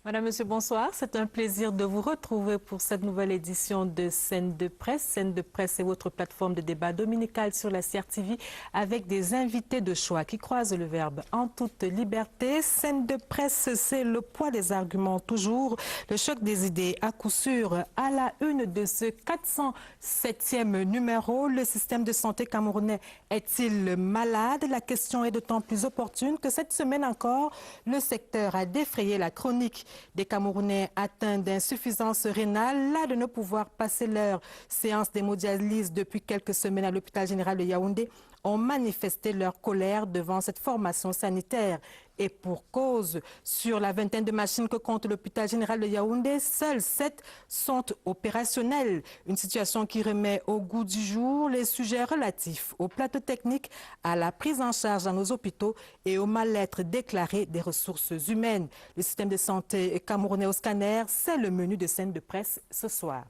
Madame, Monsieur, bonsoir. C'est un plaisir de vous retrouver pour cette nouvelle édition de Scène de Presse. Scène de Presse est votre plateforme de débat dominicale sur la CRTV avec des invités de choix qui croisent le verbe en toute liberté. Scène de Presse, c'est le poids des arguments toujours, le choc des idées à coup sûr. À la une de ce 407e numéro, le système de santé camerounais est-il malade? La question est d'autant plus opportune que cette semaine encore, le secteur a défrayé la chronique des Camerounais atteints d'insuffisance rénale, là de ne pouvoir passer leur séance d'hémodialyse depuis quelques semaines à l'hôpital général de Yaoundé, ont manifesté leur colère devant cette formation sanitaire. Et pour cause, sur la vingtaine de machines que compte l'hôpital général de Yaoundé, seules 7 sont opérationnelles. Une situation qui remet au goût du jour les sujets relatifs au plateau technique, à la prise en charge dans nos hôpitaux et au mal-être déclaré des ressources humaines. Le système de santé camerounais au scanner, c'est le menu de Scène de Presse ce soir.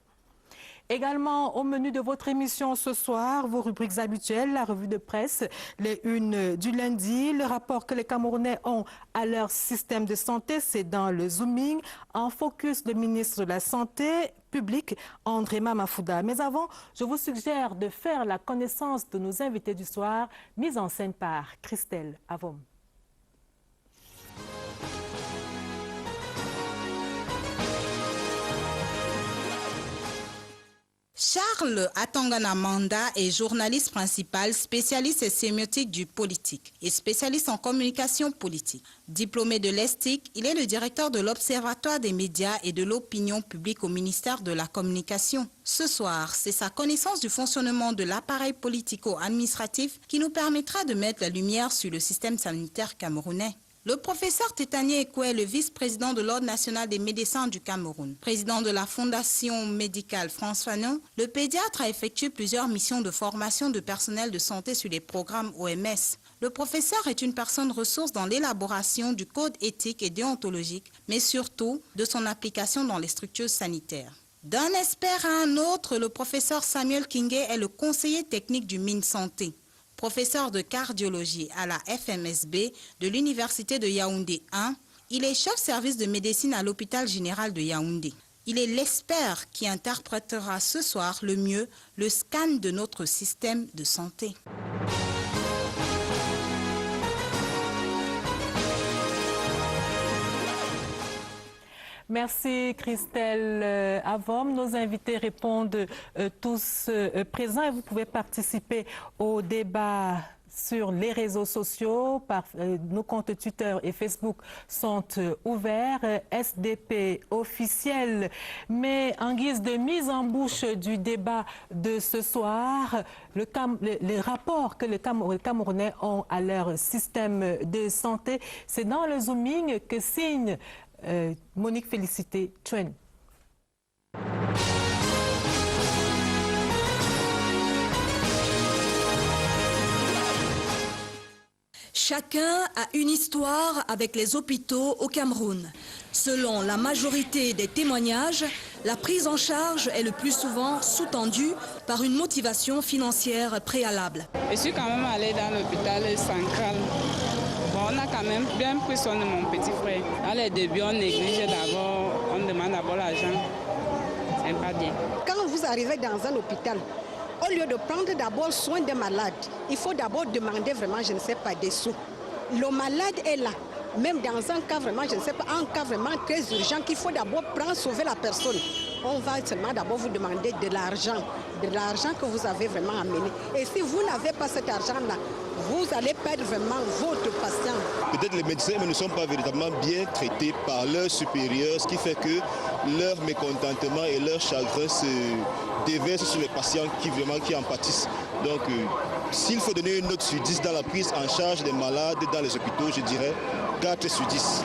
Également au menu de votre émission ce soir, vos rubriques habituelles, la revue de presse, les unes du lundi, le rapport que les Camerounais ont à leur système de santé, c'est dans le zooming. En focus, le ministre de la Santé publique, André Mamafouda. Mais avant, je vous suggère de faire la connaissance de nos invités du soir, mise en scène par Christelle Avom. Charles Atangana Manda est journaliste principal, spécialiste en sémiotique du politique et spécialiste en communication politique. Diplômé de l'ESTIC, il est le directeur de l'Observatoire des médias et de l'opinion publique au ministère de la Communication. Ce soir, c'est sa connaissance du fonctionnement de l'appareil politico-administratif qui nous permettra de mettre la lumière sur le système sanitaire camerounais. Le professeur Tétanié Ekoué, le vice-président de l'Ordre national des médecins du Cameroun, président de la Fondation médicale France Fanon, le pédiatre a effectué plusieurs missions de formation de personnel de santé sur les programmes OMS. Le professeur est une personne ressource dans l'élaboration du code éthique et déontologique, mais surtout de son application dans les structures sanitaires. D'un expert à un autre, le professeur Samuel Kingé est le conseiller technique du MinSanté. Professeur de cardiologie à la FMSB de l'Université de Yaoundé 1, il est chef service de médecine à l'hôpital général de Yaoundé. Il est l'expert qui interprétera ce soir le mieux le scan de notre système de santé. Merci Christelle Avom. Nos invités répondent tous présents et vous pouvez participer au débat sur les réseaux sociaux. Nos comptes Twitter et Facebook sont ouverts, SDP officiel. Mais en guise de mise en bouche du débat de ce soir, les rapports que les Camerounais ont à leur système de santé, c'est dans le zooming que signe Monique Félicité Tuen. Chacun a une histoire avec les hôpitaux au Cameroun. Selon la majorité des témoignages, la prise en charge est le plus souvent sous-tendue par une motivation financière préalable. Je suis quand même allée dans l'hôpital central. Bon, on a quand même bien pris soin de mon petit frère. Dans les débuts, on néglige d'abord, on demande d'abord l'argent. C'est pas bien. Quand vous arrivez dans un hôpital, au lieu de prendre d'abord soin des malades, il faut d'abord demander vraiment, je ne sais pas, des sous. Le malade est là. Même dans un cas vraiment, je ne sais pas, un cas vraiment très urgent qu'il faut d'abord prendre, sauver la personne. On va seulement d'abord vous demander de l'argent que vous avez vraiment amené. Et si vous n'avez pas cet argent-là, vous allez perdre vraiment votre patient. Peut-être les médecins ne sont pas véritablement bien traités par leurs supérieurs, ce qui fait que leur mécontentement et leur chagrin se déversent sur les patients qui en pâtissent. Donc, s'il faut donner une note sur 10 dans la prise en charge des malades dans les hôpitaux, je dirais 4 sur 10.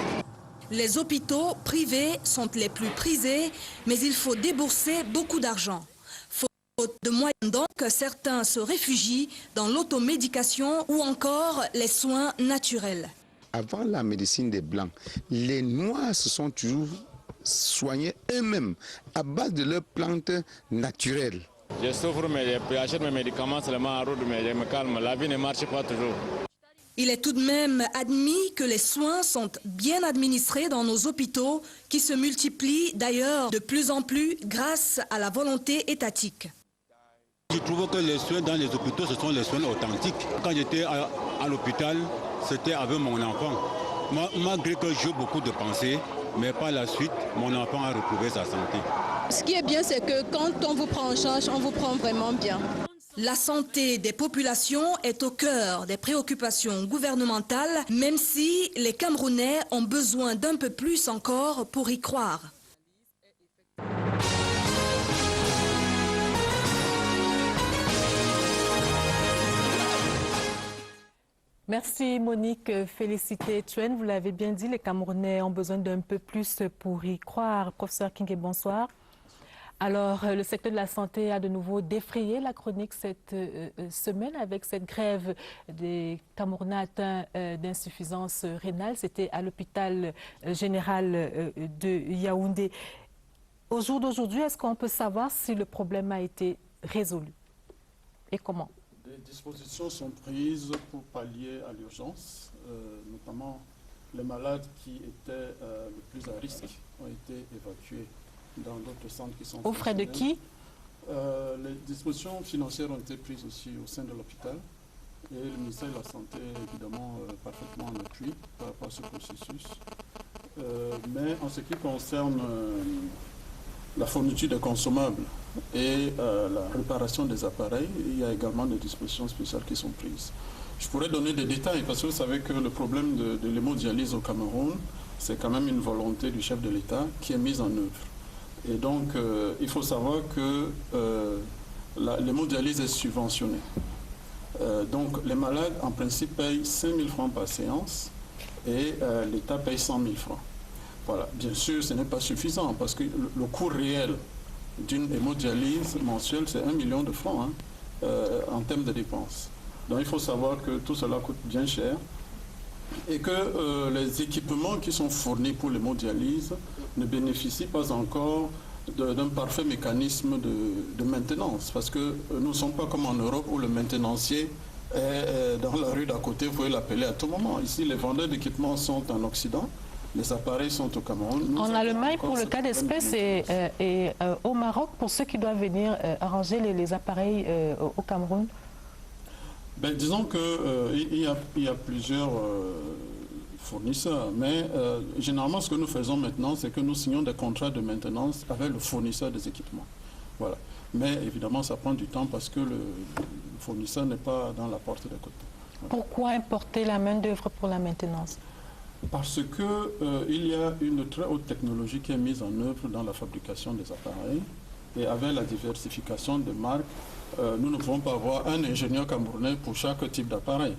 Les hôpitaux privés sont les plus prisés, mais il faut débourser beaucoup d'argent. Faute de moyens donc, certains se réfugient dans l'automédication ou encore les soins naturels. Avant la médecine des Blancs, les Noirs se sont toujours soignés eux-mêmes à base de leurs plantes naturelles. Je souffre, mais j'achète mes médicaments seulement à route, mais je me calme. La vie ne marche pas toujours. Il est tout de même admis que les soins sont bien administrés dans nos hôpitaux, qui se multiplient d'ailleurs de plus en plus grâce à la volonté étatique. Je trouve que les soins dans les hôpitaux, ce sont les soins authentiques. Quand j'étais à l'hôpital, c'était avec mon enfant. Malgré que j'ai beaucoup de pensées, mais par la suite, mon enfant a retrouvé sa santé. Ce qui est bien, c'est que quand on vous prend en charge, on vous prend vraiment bien. La santé des populations est au cœur des préoccupations gouvernementales, même si les Camerounais ont besoin d'un peu plus encore pour y croire. Merci Monique, félicité Tuen. Vous l'avez bien dit, les Camerounais ont besoin d'un peu plus pour y croire. Professeur King, bonsoir. Alors, le secteur de la santé a de nouveau défrayé la chronique cette semaine avec cette grève des Camerounais atteints d'insuffisance rénale. C'était à l'hôpital général de Yaoundé. Au jour d'aujourd'hui, est-ce qu'on peut savoir si le problème a été résolu et comment? Des dispositions sont prises pour pallier à l'urgence, notamment les malades qui étaient le plus à risque ont été évacués dans d'autres centres qui sont... Au frais de qui? Les dispositions financières ont été prises aussi au sein de l'hôpital et le ministère de la Santé est évidemment parfaitement en appui par rapport à ce processus. Mais en ce qui concerne la fourniture des consommables et la réparation des appareils, il y a également des dispositions spéciales qui sont prises. Je pourrais donner des détails parce que vous savez que le problème de l'hémodialyse au Cameroun, c'est quand même une volonté du chef de l'État qui est mise en œuvre. Et donc, il faut savoir que l'hémodialyse est subventionnée. Donc, les malades, en principe, payent 5 000 francs par séance et l'État paye 100 000 francs. Voilà. Bien sûr, ce n'est pas suffisant parce que le coût réel d'une hémodialyse mensuelle, c'est 1 million de francs en termes de dépenses. Donc, il faut savoir que tout cela coûte bien cher et que les équipements qui sont fournis pour l'hémodialyse ne bénéficient pas encore d'un parfait mécanisme de maintenance, parce que nous ne sommes pas comme en Europe où le maintenancier est dans la rue d'à côté, vous pouvez l'appeler à tout moment. Ici, les vendeurs d'équipements sont en Occident, les appareils sont au Cameroun. En Allemagne, pour le cas d'espèce, et au Maroc, pour ceux qui doivent venir arranger les appareils au Cameroun? Ben, disons qu'il y a plusieurs fournisseurs, mais généralement ce que nous faisons maintenant, c'est que nous signons des contrats de maintenance avec le fournisseur des équipements. Voilà. Mais évidemment, ça prend du temps parce que le fournisseur n'est pas dans la porte d'à côté. Voilà. Pourquoi importer la main-d'œuvre pour la maintenance? Parce qu'il y a une très haute technologie qui est mise en œuvre dans la fabrication des appareils et avec la diversification des marques, nous ne pouvons pas avoir un ingénieur camerounais pour chaque type d'appareil.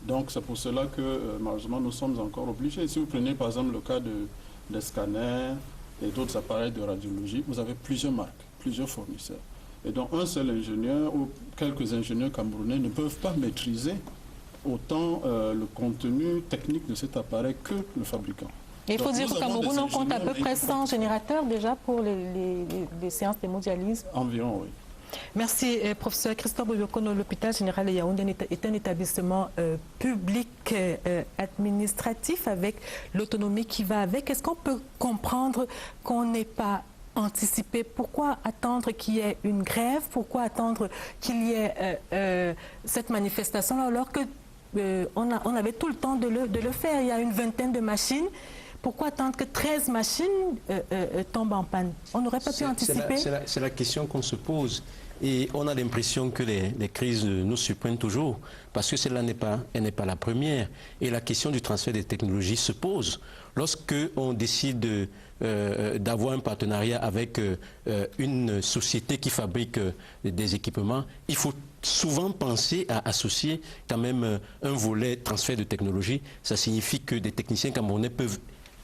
Donc c'est pour cela que malheureusement nous sommes encore obligés. Si vous prenez par exemple le cas des scanners et d'autres appareils de radiologie, vous avez plusieurs marques, plusieurs fournisseurs. Et donc un seul ingénieur ou quelques ingénieurs camerounais ne peuvent pas maîtriser autant le contenu technique de cet appareil que le fabricant. Et il faut dire qu'au Cameroun, on compte à peu près 100 générateurs déjà pour les séances d'hémodialyse. Environ, oui. Merci, professeur Christophe Boyokono. L'hôpital général de Yaoundé est un établissement public administratif avec l'autonomie qui va avec. Est-ce qu'on peut comprendre qu'on n'ait pas anticipé? Pourquoi attendre qu'il y ait une grève? Pourquoi attendre qu'il y ait cette manifestation alors que on avait tout le temps de le faire? Il y a une vingtaine de machines. Pourquoi attendre que 13 machines tombent en panne? On n'aurait pas pu anticiper? C'est la question qu'on se pose. Et on a l'impression que les crises nous surprennent toujours, parce que celle-là n'est pas la première. Et la question du transfert des technologies se pose. Lorsque on décide d'avoir un partenariat avec une société qui fabrique des équipements, il faut souvent penser à associer quand même un volet transfert de technologie. Ça signifie que des techniciens camerounais peuvent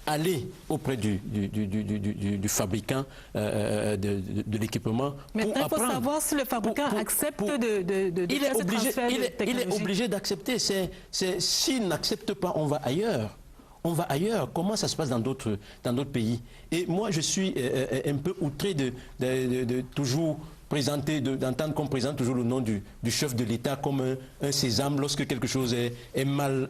aller auprès du fabricant de l'équipement. Maintenant, il faut savoir si le fabricant accepte de faire ce transfert de technologie. Il est obligé d'accepter. S'il n'accepte pas, on va ailleurs. On va ailleurs. Comment ça se passe dans d'autres pays? Et moi, je suis un peu outré de toujours d'entendre qu'on présente toujours le nom du chef de l'État comme un sésame. Lorsque quelque chose est mal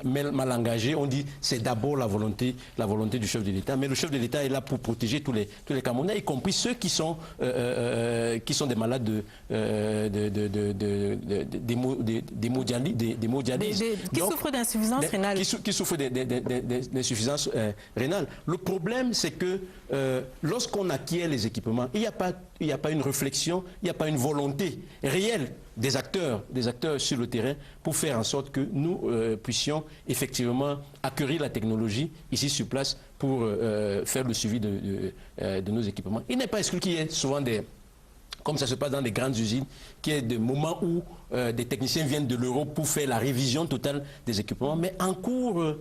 engagé, on dit c'est d'abord la volonté du chef de l'État. Mais le chef de l'État est là pour protéger tous les Camerounais, y compris ceux qui sont des malades d'hémodialyse. Qui souffrent d'insuffisance rénale. Qui souffrent d'insuffisance rénale. Le problème, c'est que lorsqu'on acquiert les équipements, il n'y a pas une réflexion, il n'y a pas une volonté réelle des acteurs sur le terrain pour faire en sorte que nous puissions effectivement acquérir la technologie ici sur place pour faire le suivi de nos équipements. Il n'est pas exclu qu'il y ait souvent comme ça se passe dans des grandes usines, qu'il y ait des moments où des techniciens viennent de l'Europe pour faire la révision totale des équipements, mais en cours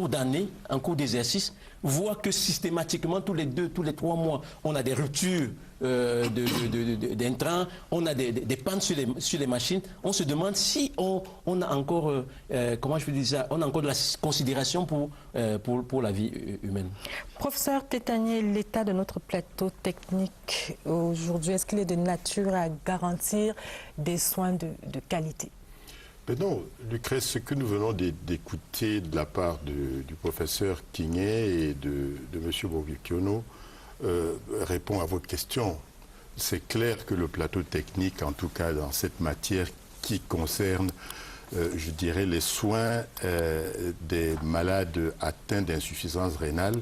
d'année, en cours d'exercice, voit que systématiquement, tous les 3 mois, on a des ruptures d'intrants, on a des pannes sur les machines. On se demande si on a encore, comment je peux dire ça, on a encore de la considération pour la vie humaine. Professeur Tétanier, l'état de notre plateau technique aujourd'hui, est-ce qu'il est de nature à garantir des soins de qualité? Mais non, Lucrèce, ce que nous venons d'écouter de la part du professeur Kingé et de M. Bobikiono répond à votre question. C'est clair que le plateau technique, en tout cas dans cette matière qui concerne, je dirais, les soins des malades atteints d'insuffisance rénale,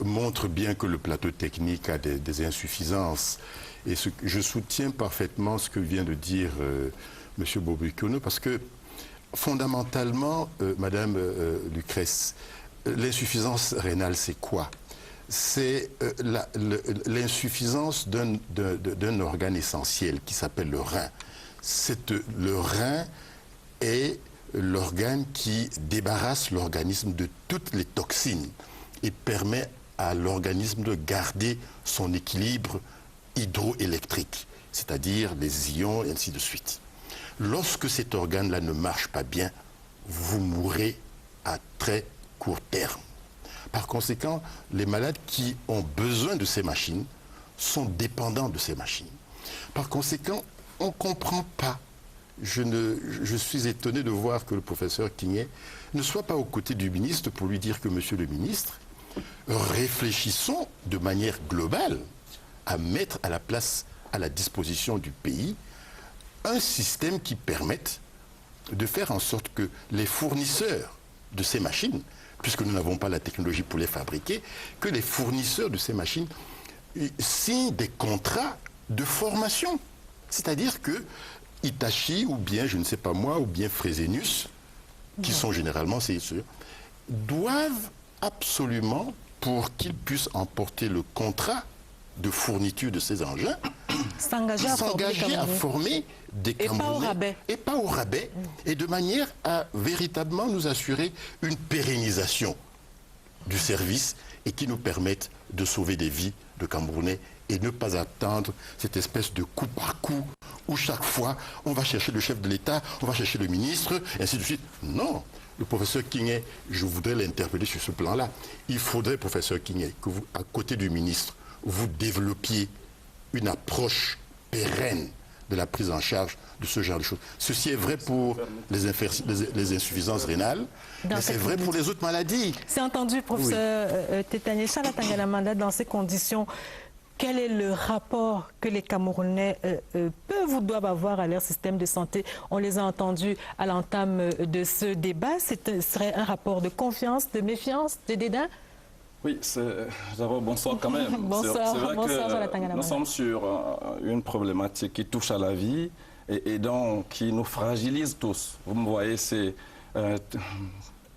montre bien que le plateau technique a des insuffisances. Et je soutiens parfaitement ce que vient de dire M. Bobikiono, parce que fondamentalement, Madame Lucrèce, l'insuffisance rénale, c'est quoi? C'est l'insuffisance d'un organe essentiel qui s'appelle le rein. Le rein est l'organe qui débarrasse l'organisme de toutes les toxines et permet à l'organisme de garder son équilibre hydroélectrique, c'est-à-dire les ions et ainsi de suite. Lorsque cet organe-là ne marche pas bien, vous mourrez à très court terme. Par conséquent, les malades qui ont besoin de ces machines sont dépendants de ces machines. Par conséquent, on ne comprend pas. Je suis étonné de voir que le professeur Kingé ne soit pas aux côtés du ministre pour lui dire que, monsieur le ministre, réfléchissons de manière globale à mettre à la disposition du pays un système qui permette de faire en sorte que les fournisseurs de ces machines, puisque nous n'avons pas la technologie pour les fabriquer, que les fournisseurs de ces machines signent des contrats de formation. C'est-à-dire que Hitachi, ou bien, je ne sais pas moi, ou bien Fresenius, qui sont généralement CSE, doivent absolument, pour qu'ils puissent emporter le contrat de fourniture de ces engins, s'engager à former des Camerounais. Et pas au rabais. Et de manière à véritablement nous assurer une pérennisation du service et qui nous permette de sauver des vies de Camerounais et ne pas attendre cette espèce de coup par coup où chaque fois on va chercher le chef de l'État, on va chercher le ministre, et ainsi de suite. Non. Le professeur Kingé, je voudrais l'interpeller sur ce plan-là. Il faudrait, professeur Kingé, que vous, à côté du ministre, vous développiez une approche pérenne de la prise en charge de ce genre de choses. Ceci est vrai pour les insuffisances rénales, mais c'est vrai pour les autres maladies. C'est entendu, professeur Tétanier. Charles Tangalamanda, dans ces conditions, quel est le rapport que les Camerounais peuvent ou doivent avoir à leur système de santé? On les a entendus à l'entame de ce débat. Ce serait un rapport de confiance, de méfiance, de dédain? Oui, d'abord, bonsoir quand même. Bonsoir, c'est vrai que nous sommes sur une problématique qui touche à la vie et donc qui nous fragilise tous. Vous me voyez, c'est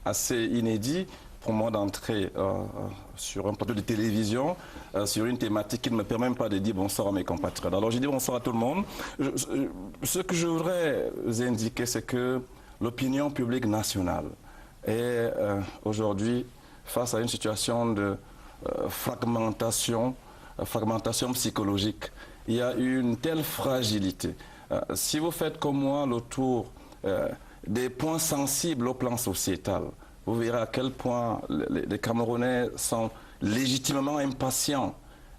assez inédit pour moi d'entrer sur un plateau de télévision, sur une thématique qui ne me permet même pas de dire bonsoir à mes compatriotes. Alors, je dis bonsoir à tout le monde. Ce que je voudrais vous indiquer, c'est que l'opinion publique nationale est aujourd'hui face à une situation de fragmentation psychologique. Il y a une telle fragilité. Si vous faites comme moi le tour des points sensibles au plan sociétal, vous verrez à quel point les Camerounais sont légitimement impatients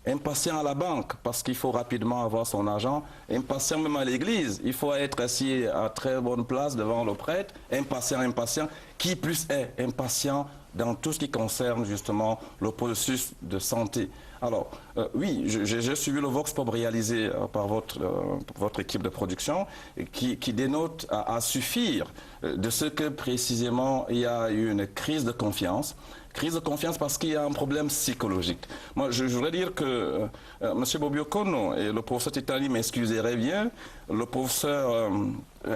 impatient à la banque parce qu'il faut rapidement avoir son argent, impatient même à l'église, il faut être assis à très bonne place devant le prêtre, impatient, qui plus est impatient dans tout ce qui concerne justement le processus de santé. Alors, oui, j'ai suivi le Vox Pop réalisé par votre équipe de production qui dénote à suffire de ce que précisément il y a eu une crise de confiance. Crise de confiance parce qu'il y a un problème psychologique. Moi, je voudrais dire que M. Bobiokono et le professeur Titani m'excuseraient bien. Le professeur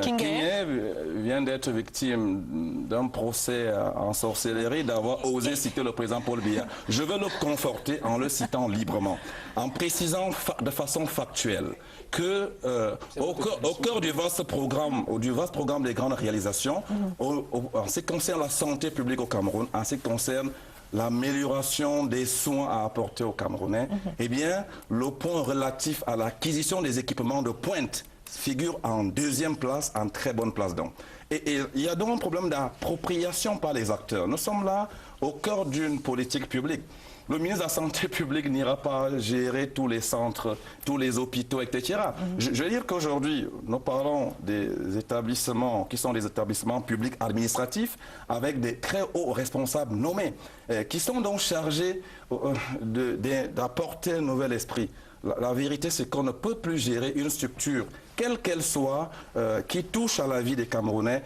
Kingé vient d'être victime d'un procès en sorcellerie, d'avoir osé citer le président Paul Biya. Je veux le conforter en le citant librement, en précisant de façon factuelle que au cœur du vaste programme des grandes réalisations, en ce qui concerne la santé publique au Cameroun, en ce qui concerne l'amélioration des soins à apporter aux Camerounais, eh bien, le point relatif à l'acquisition des équipements de pointe figure en deuxième place, en très bonne place donc. Et il y a donc un problème d'appropriation par les acteurs. Nous sommes là au cœur d'une politique publique. Le ministre de la Santé publique n'ira pas gérer tous les centres, tous les hôpitaux, etc. Je veux dire qu'aujourd'hui, nous parlons des établissements qui sont des établissements publics administratifs avec des très hauts responsables nommés qui sont donc chargés d'apporter un nouvel esprit. La vérité, c'est qu'on ne peut plus gérer une structure, quelle qu'elle soit, qui touche à la vie des Camerounais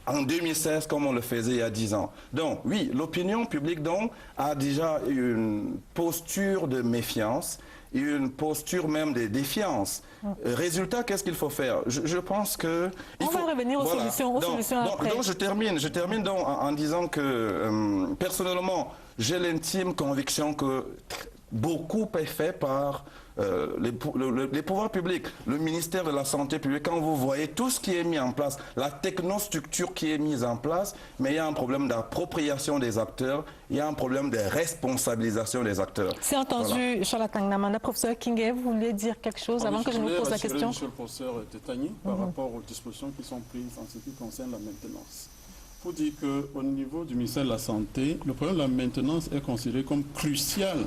en 2016 comme on le faisait il y a 10 ans. Donc oui, l'opinion publique donc a déjà une posture de méfiance, une posture même de défiance. Résultat, qu'est-ce qu'il faut faire? Je pense que... On va revenir aux solutions après. Donc je termine donc en disant que personnellement, j'ai l'intime conviction que beaucoup est fait par les pouvoirs publics, le ministère de la Santé publique. Quand vous voyez tout ce qui est mis en place, la technostructure qui est mise en place, mais il y a un problème d'appropriation des acteurs, il y a un problème de responsabilisation des acteurs. C'est entendu, Charlotte Tangnamanda. Professeur Kingé, vous voulez dire quelque chose avant que je vous pose la question? Monsieur le professeur Tétani, par rapport aux dispositions qui sont prises en ce qui concerne la maintenance. Il faut dire qu'au niveau du ministère de la Santé, le problème de la maintenance est considéré comme crucial.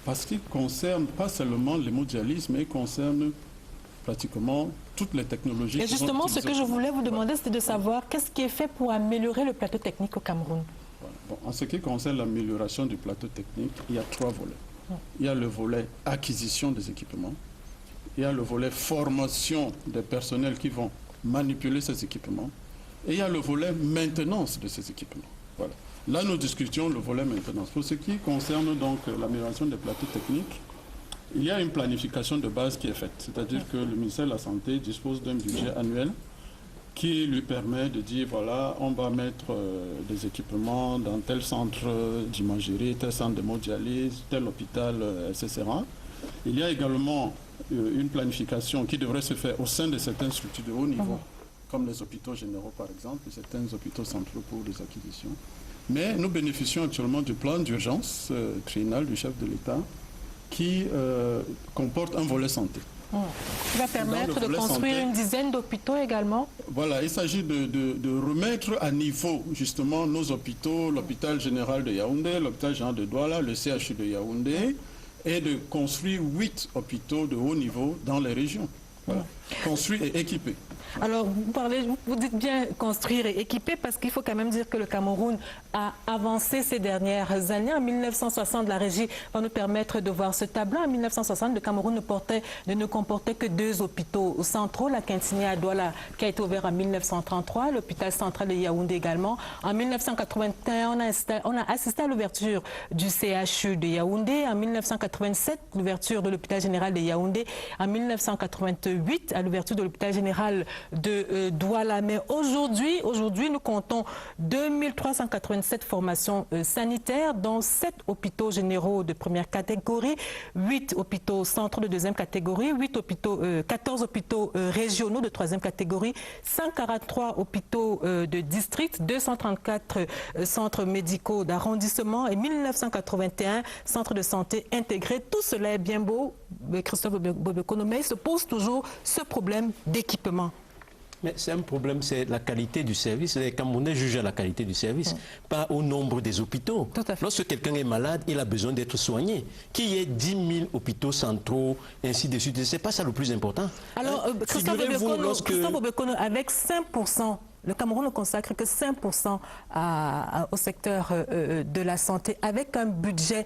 Parce qu'il ne concerne pas seulement l'hémodialyse, mais il concerne pratiquement toutes les technologies. Et justement, ce que je voulais vous demander, c'était de savoir qu'est-ce qui est fait pour améliorer le plateau technique au Cameroun. Voilà. Bon, en ce qui concerne l'amélioration du plateau technique, il y a 3 volets. Il y a le volet acquisition des équipements, il y a le volet formation des personnels qui vont manipuler ces équipements, et il y a le volet maintenance de ces équipements. Voilà. Là, nous discutions le volet maintenance. Pour ce qui concerne donc l'amélioration des plateaux techniques, il y a une planification de base qui est faite. C'est-à-dire que le ministère de la Santé dispose d'un budget annuel qui lui permet de dire, voilà, on va mettre des équipements dans tel centre d'imagerie, tel centre d'hémodialyse, tel hôpital, etc. Il y a également une planification qui devrait se faire au sein de certaines structures de haut niveau, comme les hôpitaux généraux par exemple, et certains hôpitaux centraux pour les acquisitions. Mais nous bénéficions actuellement du plan d'urgence triennal du chef de l'État qui comporte un volet santé. Qui va permettre de construire une dizaine d'hôpitaux également? Voilà, il s'agit de remettre à niveau justement nos hôpitaux, l'hôpital général de Yaoundé, l'hôpital général de Douala, le CHU de Yaoundé, et de construire 8 hôpitaux de haut niveau dans les régions. Voilà. Construits et équipés. Alors, vous dites bien construire et équiper, parce qu'il faut quand même dire que le Cameroun a avancé ces dernières années. En 1960, la régie va nous permettre de voir ce tableau. En 1960, le Cameroun ne comportait que 2 hôpitaux centraux, la Quintinie à Douala, qui a été ouvert en 1933, l'hôpital central de Yaoundé également. En 1981, on a assisté à l'ouverture du CHU de Yaoundé. En 1987, l'ouverture de l'hôpital général de Yaoundé. En 1988, à l'ouverture de l'hôpital général de Douala. Mais aujourd'hui, nous comptons 2387 formations sanitaires, dont 7 hôpitaux généraux de première catégorie, 8 hôpitaux centraux de deuxième catégorie, 14 hôpitaux régionaux de troisième catégorie, 143 hôpitaux de district, 234 centres médicaux d'arrondissement et 1981 centres de santé intégrés. Tout cela est bien beau, Christophe Bobiokono, mais il se pose toujours ce problème d'équipement. Mais c'est un problème, c'est la qualité du service. Les Camerounais jugent à la qualité du service, pas au nombre des hôpitaux. Lorsque quelqu'un est malade, il a besoin d'être soigné. Qu'il y ait 10 000 hôpitaux centraux, ainsi de suite, c'est pas ça le plus important. Alors, Christophe Obekono, avec 5%, le Cameroun ne consacre que 5% au secteur de la santé. Avec un budget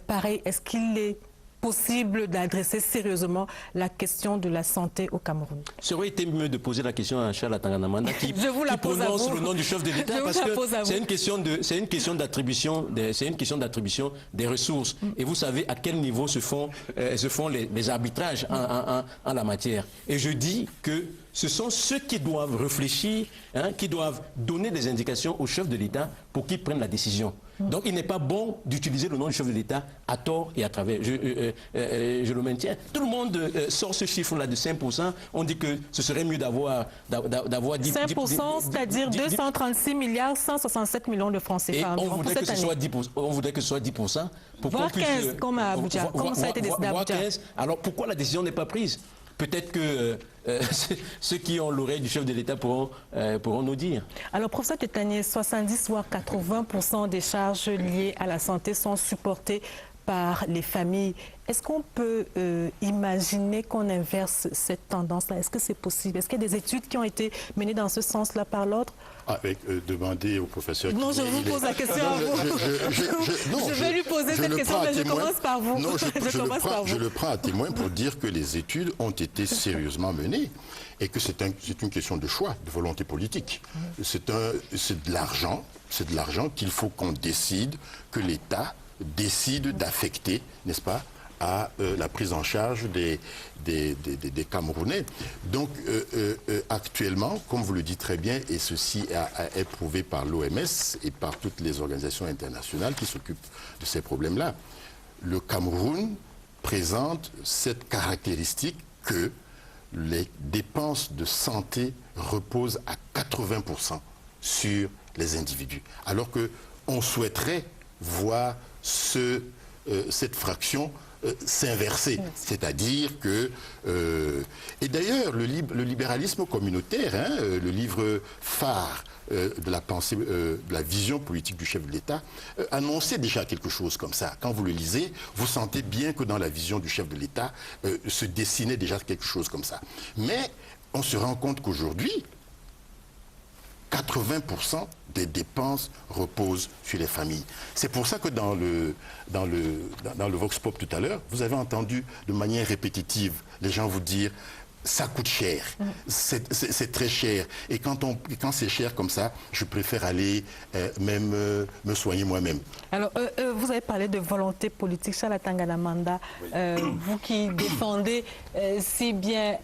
pareil, est-ce qu'il est possible d'adresser sérieusement la question de la santé au Cameroun? Ça aurait été mieux de poser la question à Charles Atanganamanda qui prononce le nom du chef de l'État, parce que c'est une question d'attribution des ressources. Et vous savez à quel niveau se font les arbitrages en la matière. Et je dis que ce sont ceux qui doivent réfléchir, qui doivent donner des indications au chef de l'État pour qu'il prenne la décision. Donc il n'est pas bon d'utiliser le nom du chef de l'État à tort et à travers. Je le maintiens. Tout le monde sort ce chiffre-là de 5%. On dit que ce serait mieux d'avoir 5%, c'est-à-dire 236 milliards 167 millions de francs CFA. Et on voudrait que ce soit 10%. On voudrait que ce soit 10%. Voire 15, comme à Abuja. Comme ça a été décidé à Abuja. 15. Alors pourquoi la décision n'est pas prise? Peut-être que ceux qui ont l'oreille du chef de l'État pourront nous dire. Alors, professeur Tétanier, 70 voire 80% des charges liées à la santé sont supportées par les familles. Est-ce qu'on peut imaginer qu'on inverse cette tendance-là? Est-ce que c'est possible? Est-ce qu'il y a des études qui ont été menées dans ce sens-là par l'ordre? Demandez au professeur. Non, je vous pose la question à vous. Je vais lui poser cette question, mais je commence par vous. Non, je le prends à témoin pour dire que les études ont été sérieusement menées et que c'est une question de choix, de volonté politique. C'est de l'argent qu'il faut qu'on décide, que l'État décide d'affecter, n'est-ce pas, à la prise en charge des Camerounais. Donc actuellement, comme vous le dites très bien, et ceci est prouvé par l'OMS et par toutes les organisations internationales qui s'occupent de ces problèmes-là, le Cameroun présente cette caractéristique que les dépenses de santé reposent à 80% sur les individus. Alors qu'on souhaiterait voir cette fraction s'inverser, c'est-à-dire que et d'ailleurs le libéralisme communautaire, le livre phare de la pensée, de la vision politique du chef de l'État, annonçait déjà quelque chose comme ça. Quand vous le lisez, vous sentez bien que dans la vision du chef de l'État se dessinait déjà quelque chose comme ça. Mais on se rend compte qu'aujourd'hui, 80% des dépenses reposent sur les familles. C'est pour ça que dans le Vox Pop tout à l'heure, vous avez entendu de manière répétitive les gens vous dire ça coûte cher, c'est très cher. Et quand c'est cher comme ça, je préfère aller même me soigner moi-même. Alors, vous avez parlé de volonté politique, Charles Atanganamanda, vous qui défendez si bien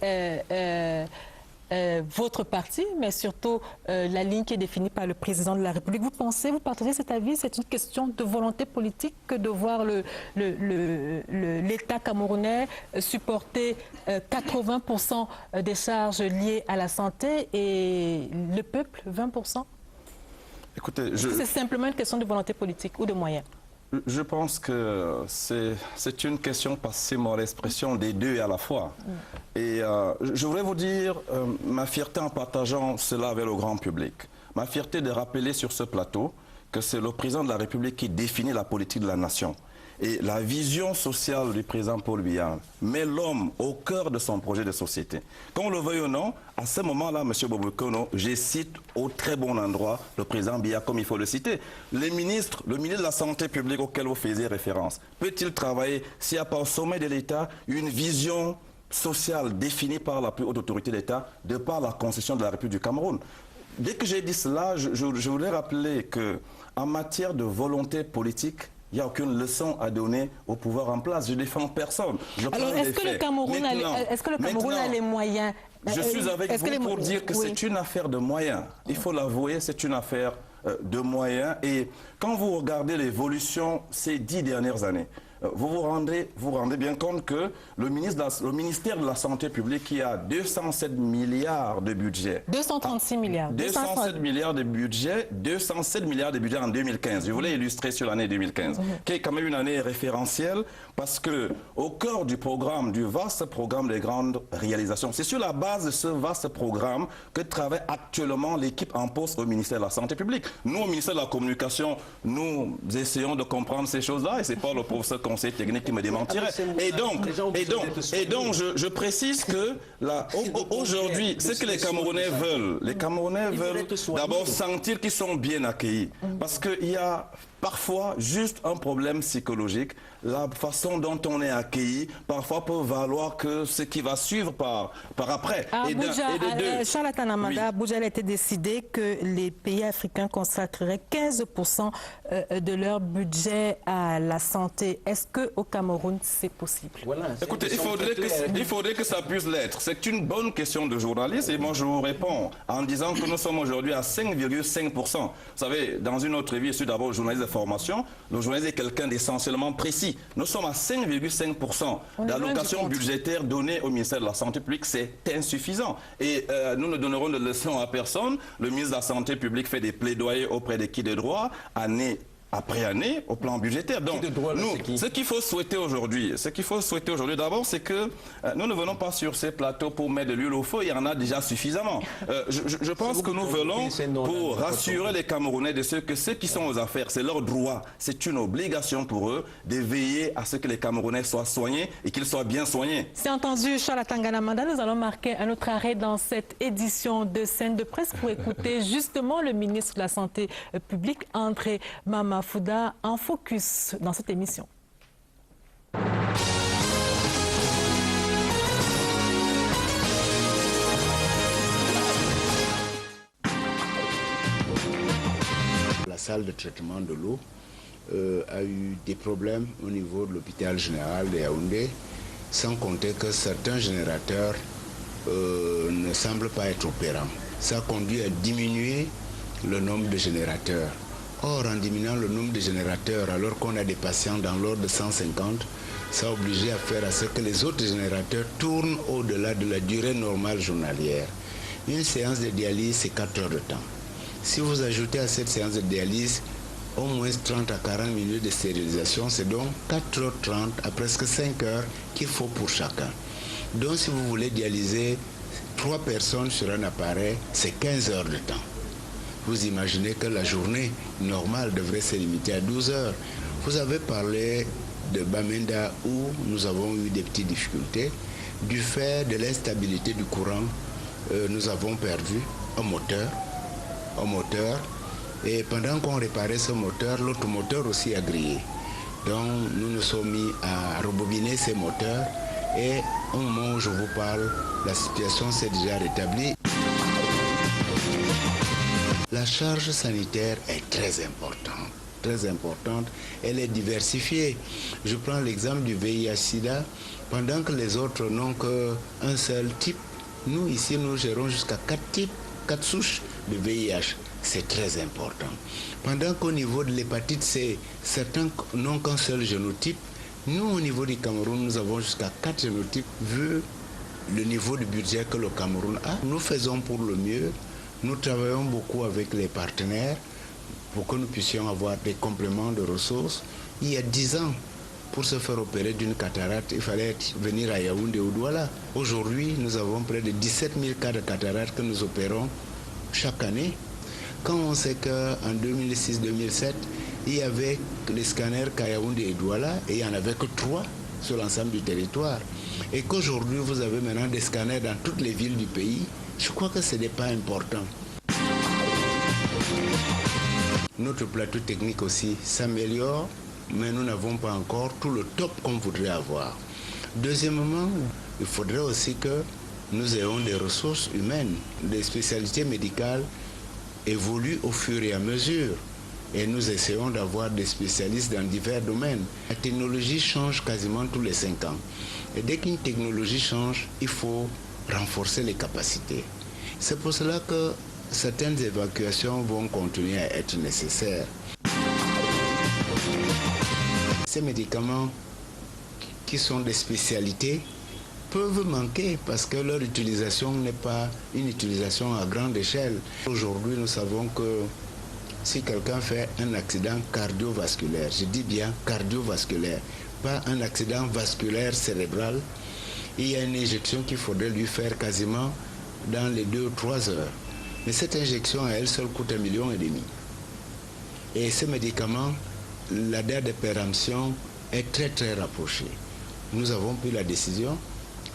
votre parti, mais surtout la ligne qui est définie par le président de la République. Vous partagez cet avis? C'est une question de volonté politique que de voir l'État camerounais supporter 80% des charges liées à la santé et le peuple 20%? Écoutez, est-ce que c'est simplement une question de volonté politique ou de moyens? Je pense que c'est une question, passez-moi l'expression, des deux à la fois. Et je voudrais vous dire ma fierté en partageant cela avec le grand public. Ma fierté de rappeler sur ce plateau que c'est le président de la République qui définit la politique de la nation. Et la vision sociale du président Paul Biya met l'homme au cœur de son projet de société. Qu'on le veuille ou non, à ce moment-là, M. Obekono, je cite au très bon endroit le président Biya, comme il faut le citer. Le ministre de la Santé publique auquel vous faisiez référence, peut-il travailler s'il n'y a pas au sommet de l'État une vision sociale définie par la plus haute autorité de l'État, de par la Constitution de la République du Cameroun? Dès que j'ai dit cela, je voudrais rappeler qu'en matière de volonté politique, il n'y a aucune leçon à donner au pouvoir en place. Je ne défends personne. Alors, est-ce que le Cameroun a les moyens? Je suis avec vous pour dire que c'est une affaire de moyens. Il faut l'avouer, c'est une affaire de moyens. Et quand vous regardez l'évolution ces 10 dernières années, vous vous rendez bien compte que le ministère de la Santé publique, qui a 207 milliards de budget. 236 milliards. 207 milliards de budget, 207 milliards de budget en 2015. Je voulais illustrer sur l'année 2015, qui est quand même une année référentielle, parce que au cœur du programme, du vaste programme des grandes réalisations, c'est sur la base de ce vaste programme que travaille actuellement l'équipe en poste au ministère de la Santé publique. Nous, au ministère de la Communication, nous essayons de comprendre ces choses-là, et c'est pas le professeur conseil technique qui me démentirait. Et donc, je précise que aujourd'hui, ce que les Camerounais veulent d'abord sentir qu'ils sont bien accueillis. Parce qu'il y a parfois juste un problème psychologique. La façon dont on est accueilli, parfois peut valoir que ce qui va suivre par après. Charlatan Amanda, Abuja, a été décidé que les pays africains consacreraient 15% de leur budget à la santé. Est-ce qu'au Cameroun, c'est possible? Écoutez, il faudrait que ça puisse l'être. C'est une bonne question de journaliste et moi je vous réponds en disant que nous sommes aujourd'hui à 5,5%. Vous savez, dans une autre vie, je suis d'abord journaliste de formation. Le journaliste est quelqu'un d'essentiellement précis. Nous sommes à 5,5% d'allocation budgétaire donnée au ministère de la Santé publique. C'est insuffisant. Et nous ne donnerons de leçons à personne. Le ministre de la Santé publique fait des plaidoyers auprès des qui de droit, année après année, au plan budgétaire. Donc, nous, ce qu'il faut souhaiter aujourd'hui, d'abord, c'est que nous ne venons pas sur ces plateaux pour mettre de l'huile au feu, il y en a déjà suffisamment. Je pense que nous venons pour rassurer les Camerounais de ce qui sont aux affaires, c'est leur droit, c'est une obligation pour eux de veiller à ce que les Camerounais soient soignés et qu'ils soient bien soignés. C'est entendu, Charlatan Amanda. Nous allons marquer un autre arrêt dans cette édition de Scène de Presse pour écouter justement le ministre de la Santé publique, André Mamafouda, en focus dans cette émission. La salle de traitement de l'eau a eu des problèmes au niveau de l'hôpital général de Yaoundé, sans compter que certains générateurs ne semblent pas être opérants. Ça conduit à diminuer le nombre de générateurs. Or, en diminuant le nombre de générateurs, alors qu'on a des patients dans l'ordre de 150, ça a obligé à faire à ce que les autres générateurs tournent au-delà de la durée normale journalière. Une séance de dialyse, c'est 4 heures de temps. Si vous ajoutez à cette séance de dialyse au moins 30 à 40 minutes de stérilisation, c'est donc 4h30 à presque 5 heures qu'il faut pour chacun. Donc, si vous voulez dialyser 3 personnes sur un appareil, c'est 15 heures de temps. Vous imaginez que la journée normale devrait se limiter à 12 heures. Vous avez parlé de Bamenda où nous avons eu des petites difficultés. Du fait de l'instabilité du courant, nous avons perdu un moteur. Et pendant qu'on réparait ce moteur, l'autre moteur aussi a grillé. Donc nous nous sommes mis à rebobiner ces moteurs et au moment où je vous parle, la situation s'est déjà rétablie. La charge sanitaire est très importante, elle est diversifiée. Je prends l'exemple du VIH-Sida, pendant que les autres n'ont qu'un seul type, nous ici nous gérons jusqu'à 4 souches de VIH, c'est très important. Pendant qu'au niveau de l'hépatite C, certains n'ont qu'un seul génotype, nous au niveau du Cameroun nous avons jusqu'à 4 génotypes, vu le niveau de budget que le Cameroun a. Nous faisons pour le mieux. Nous travaillons beaucoup avec les partenaires pour que nous puissions avoir des compléments de ressources. Il y a 10 ans, pour se faire opérer d'une cataracte, il fallait venir à Yaoundé ou Douala. Aujourd'hui, nous avons près de 17 000 cas de cataracte que nous opérons chaque année. Quand on sait qu'en 2006-2007, il y avait les scanners qu'à Yaoundé et Douala et il n'y en avait que 3 sur l'ensemble du territoire. Et qu'aujourd'hui, vous avez maintenant des scanners dans toutes les villes du pays. Je crois que ce n'est pas important. Notre plateau technique aussi s'améliore, mais nous n'avons pas encore tout le top qu'on voudrait avoir. Deuxièmement, il faudrait aussi que nous ayons des ressources humaines. Les spécialités médicales évoluent au fur et à mesure. Et nous essayons d'avoir des spécialistes dans divers domaines. La technologie change quasiment tous les 5 ans. Et dès qu'une technologie change, il faut renforcer les capacités. C'est pour cela que certaines évacuations vont continuer à être nécessaires. ces médicaments qui sont des spécialités peuvent manquer parce que leur utilisation n'est pas une utilisation à grande échelle. Aujourd'hui, nous savons que si quelqu'un fait un accident cardiovasculaire, je dis bien cardiovasculaire, pas un accident vasculaire cérébral, il y a une injection qu'il faudrait lui faire quasiment dans les 2 ou 3 heures. Mais cette injection à elle seule coûte 1,5 million. Et ce médicament, la date de péremption est très très rapprochée. Nous avons pris la décision,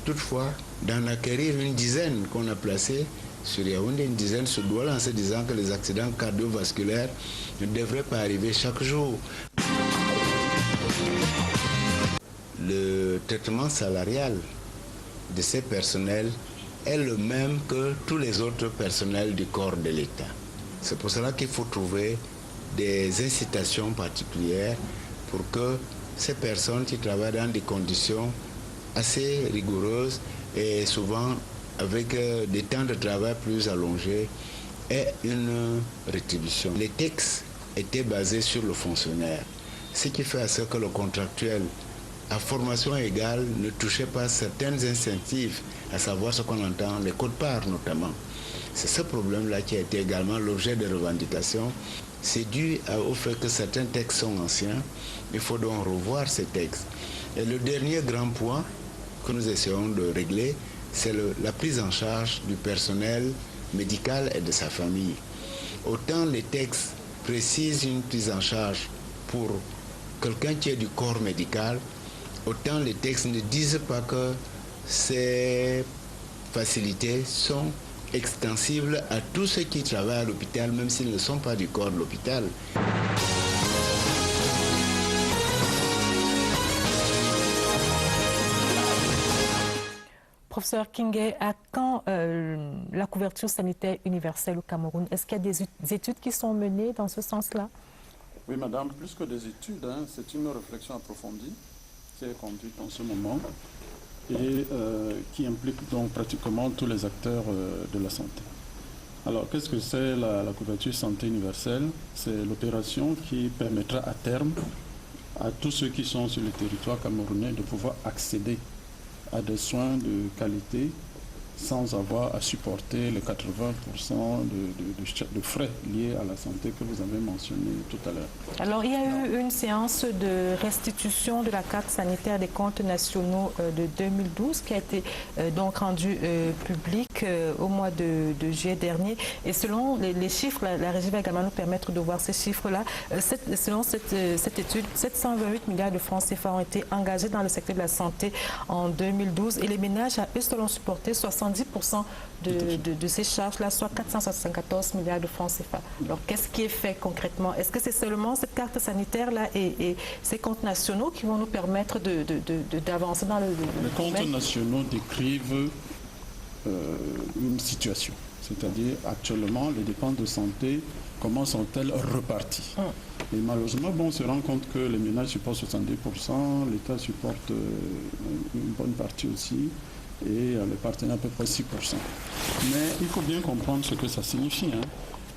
toutefois, d'en acquérir une dizaine qu'on a placée sur Yaoundé, une dizaine sur Douala, en se disant que les accidents cardiovasculaires ne devraient pas arriver chaque jour. Le traitement salarial de ces personnels est le même que tous les autres personnels du corps de l'État. C'est pour cela qu'il faut trouver des incitations particulières pour que ces personnes qui travaillent dans des conditions assez rigoureuses et souvent avec des temps de travail plus allongés aient une rétribution. Les textes étaient basés sur le fonctionnaire, ce qui fait à ce que le contractuel à formation égale ne touchait pas certaines incentives, à savoir ce qu'on entend, les quotes-parts notamment. C'est ce problème-là qui a été également l'objet de revendications. C'est dû au fait que certains textes sont anciens, il faut donc revoir ces textes. Et le dernier grand point que nous essayons de régler, c'est la prise en charge du personnel médical et de sa famille. Autant les textes précisent une prise en charge pour quelqu'un qui est du corps médical, autant les textes ne disent pas que ces facilités sont extensibles à tous ceux qui travaillent à l'hôpital, même s'ils ne sont pas du corps de l'hôpital. Professeur Kingé, à quand la couverture sanitaire universelle au Cameroun? Est-ce qu'il y a des études qui sont menées dans ce sens-là? Oui, madame, plus que des études, c'est une réflexion approfondie qui est conduite en ce moment et qui implique donc pratiquement tous les acteurs de la santé. Alors, qu'est-ce que c'est la couverture santé universelle? C'est l'opération qui permettra à terme à tous ceux qui sont sur le territoire camerounais de pouvoir accéder à des soins de qualité sans avoir à supporter les 80% de frais liés à la santé que vous avez mentionné tout à l'heure. Alors, il y a eu une séance de restitution de la carte sanitaire des comptes nationaux de 2012 qui a été donc rendue publique au mois de juillet dernier. Et selon les chiffres, la régie va également nous permettre de voir ces chiffres-là. Selon cette étude, 728 milliards de francs CFA ont été engagés dans le secteur de la santé en 2012 et les ménages à eux seuls ont supporté 70% de ces charges-là, soit 474 milliards de francs CFA. Alors, qu'est-ce qui est fait concrètement? Est-ce que c'est seulement cette carte sanitaire-là et ces comptes nationaux qui vont nous permettre d'avancer dans le... Les comptes nationaux décrivent une situation. C'est-à-dire, actuellement, les dépenses de santé, comment sont-elles reparties? Et malheureusement, on se rend compte que les ménages supportent 70%, l'État supporte une bonne partie aussi, et les partenaires à peu près 6%. Mais il faut bien comprendre ce que ça signifie,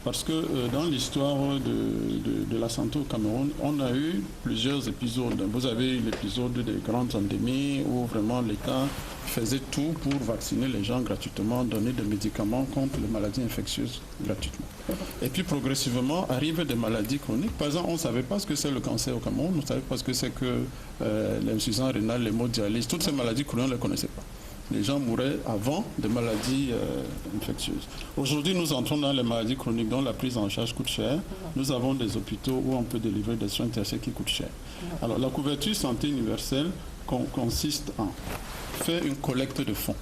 parce que dans l'histoire de la santé au Cameroun, on a eu plusieurs épisodes. Vous avez eu l'épisode des grandes endémies où vraiment l'État faisait tout pour vacciner les gens gratuitement, donner des médicaments contre les maladies infectieuses gratuitement. Et puis progressivement arrivent des maladies chroniques. Par exemple, on ne savait pas ce que c'est le cancer au Cameroun, on ne savait pas ce que c'est que l'insuffisance rénale, l'hémodialyse. Toutes ces maladies chroniques, on ne les connaissait pas. Les gens mouraient avant des maladies infectieuses. Aujourd'hui, nous entrons dans les maladies chroniques dont la prise en charge coûte cher. Nous avons des hôpitaux où on peut délivrer des soins tertiaires qui coûtent cher. Alors, la couverture santé universelle consiste en faire une collecte de fonds.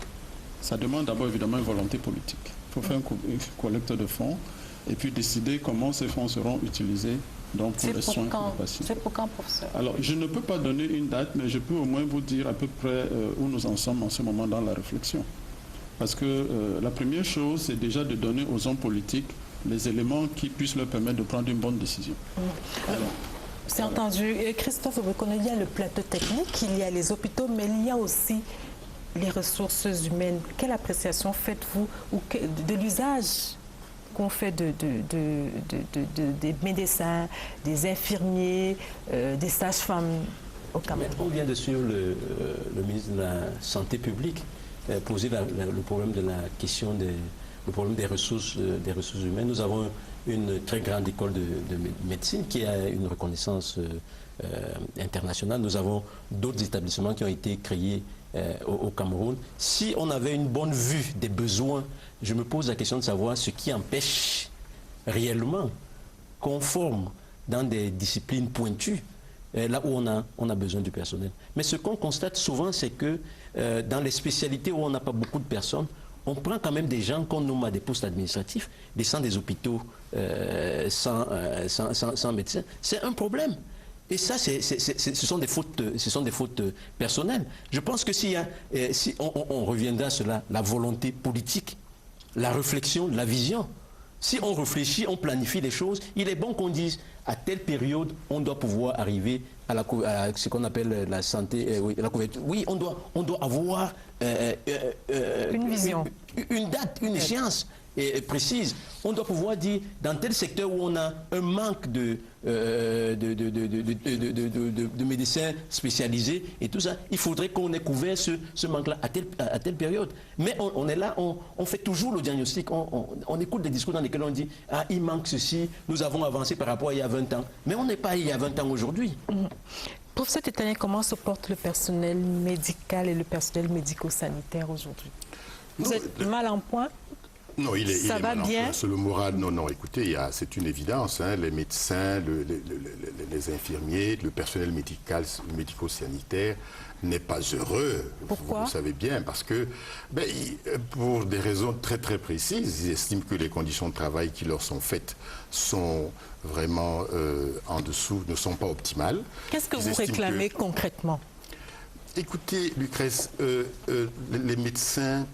Ça demande d'abord évidemment une volonté politique. Il faut faire une collecte de fonds et puis décider comment ces fonds seront utilisés donc pour les soins des patients. C'est pour quand, professeur? Alors, je ne peux pas donner une date, mais je peux au moins vous dire à peu près où nous en sommes en ce moment dans la réflexion. Parce que la première chose, c'est déjà de donner aux hommes politiques les éléments qui puissent leur permettre de prendre une bonne décision. C'est entendu. Christophe, vous connaissez, il y a le plateau technique, il y a les hôpitaux, mais il y a aussi les ressources humaines. Quelle appréciation faites-vous de l'usage qu'on fait des médecins, des infirmiers, des sages-femmes au Cameroun. On vient de suivre le ministre de la Santé publique poser le problème de la question le problème des ressources humaines. Nous avons une très grande école de médecine qui a une reconnaissance internationale. Nous avons d'autres établissements qui ont été créés au Cameroun. Si on avait une bonne vue des besoins, je me pose la question de savoir ce qui empêche réellement qu'on forme dans des disciplines pointues, là où on a besoin du personnel. Mais ce qu'on constate souvent, c'est que dans les spécialités où on n'a pas beaucoup de personnes, on prend quand même des gens qu'on nomme à des postes administratifs, descend des hôpitaux sans médecin. C'est un problème. Et ça, ce sont des fautes personnelles. Je pense que si on reviendra à cela, la volonté politique, la réflexion, la vision. Si on réfléchit, on planifie les choses, il est bon qu'on dise à telle période, on doit pouvoir arriver à ce qu'on appelle la santé, la couverture. Oui, on doit avoir une vision, une date, une échéance précise. On doit pouvoir dire, dans tel secteur où on a un manque de médecins spécialisés et tout ça, il faudrait qu'on ait couvert ce manque-là à telle période. Mais on est là, on fait toujours le diagnostic, on écoute des discours dans lesquels on dit « Ah, il manque ceci, nous avons avancé par rapport à il y a 20 ans ». Mais on n'est pas il y a 20 ans aujourd'hui. Professeur Tétani, comment se porte le personnel médical et le personnel médico-sanitaire aujourd'hui? Vous êtes mal en point? Non, il est mal en point. Sur le moral, non, écoutez, c'est une évidence. Hein, les médecins, les infirmiers, le personnel médico-sanitaire n'est pas heureux. Pourquoi? Vous le savez bien, parce que, pour des raisons très très précises, ils estiment que les conditions de travail qui leur sont faites sont vraiment en dessous, ne sont pas optimales. Qu'est-ce que vous réclamez concrètement? Écoutez, Lucrèce, les médecins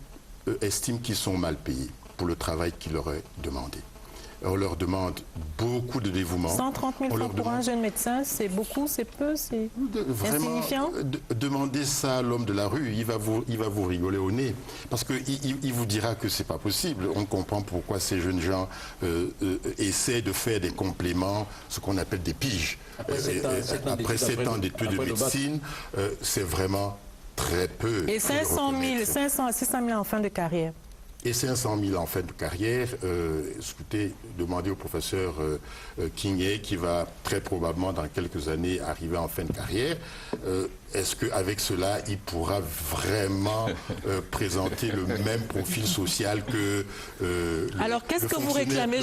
estiment qu'ils sont mal payés pour le travail qui leur est demandé. On leur demande beaucoup de dévouement. 130 000 francs pour un jeune médecin, c'est beaucoup, c'est peu, c'est insignifiant? Demandez ça à l'homme de la rue, il va vous rigoler au nez. Parce qu'il vous dira que c'est pas possible. On comprend pourquoi ces jeunes gens essaient de faire des compléments, ce qu'on appelle des piges. Après 7 ans d'études de médecine, c'est vraiment très peu. Et 500 à 600 000 en fin de carrière. Et 500 000 en fin de carrière, écoutez, demandez au professeur Kingé, qui va très probablement dans quelques années arriver en fin de carrière, est-ce qu'avec cela, il pourra vraiment présenter le même profil social que alors qu'est-ce que vous réclamez?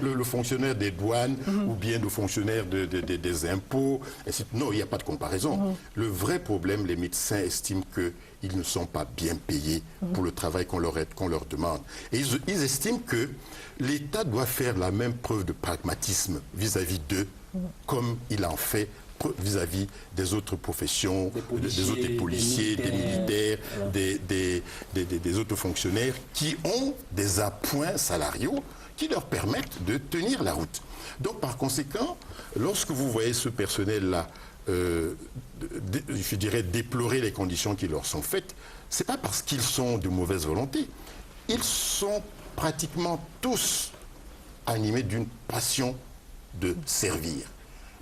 Le fonctionnaire des douanes ou bien le fonctionnaire des impôts? Non, il n'y a pas de comparaison. Le vrai problème, les médecins estiment qu'ils ne sont pas bien payés pour le travail qu'on leur demande. Et ils estiment que l'État doit faire la même preuve de pragmatisme vis-à-vis d'eux, comme il en fait vis-à-vis des autres professions, des autres policiers, des militaires, des autres fonctionnaires qui ont des appoints salariaux qui leur permettent de tenir la route. Donc par conséquent, lorsque vous voyez ce personnel-là, je dirais, déplorer les conditions qui leur sont faites, ce n'est pas parce qu'ils sont de mauvaise volonté. Ils sont pratiquement tous animés d'une passion de servir.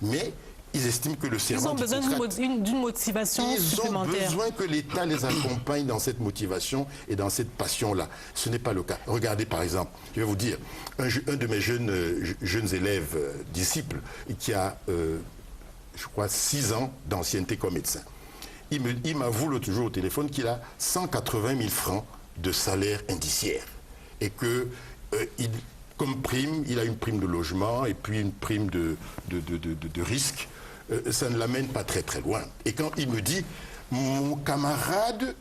Mais ils estiment que le serment... Ils ont besoin d'une motivation supplémentaire. Ils ont besoin que l'État les accompagne dans cette motivation et dans cette passion-là. Ce n'est pas le cas. Regardez par exemple, je vais vous dire, un de mes jeunes élèves, disciples, qui a, je crois, 6 ans d'ancienneté comme médecin. Il m'avoue l'autre jour au téléphone qu'il a 180 000 francs de salaire indiciaire. Et que, comme prime, il a une prime de logement et puis une prime de risque. Ça ne l'amène pas très très loin. Et quand il me dit, mon camarade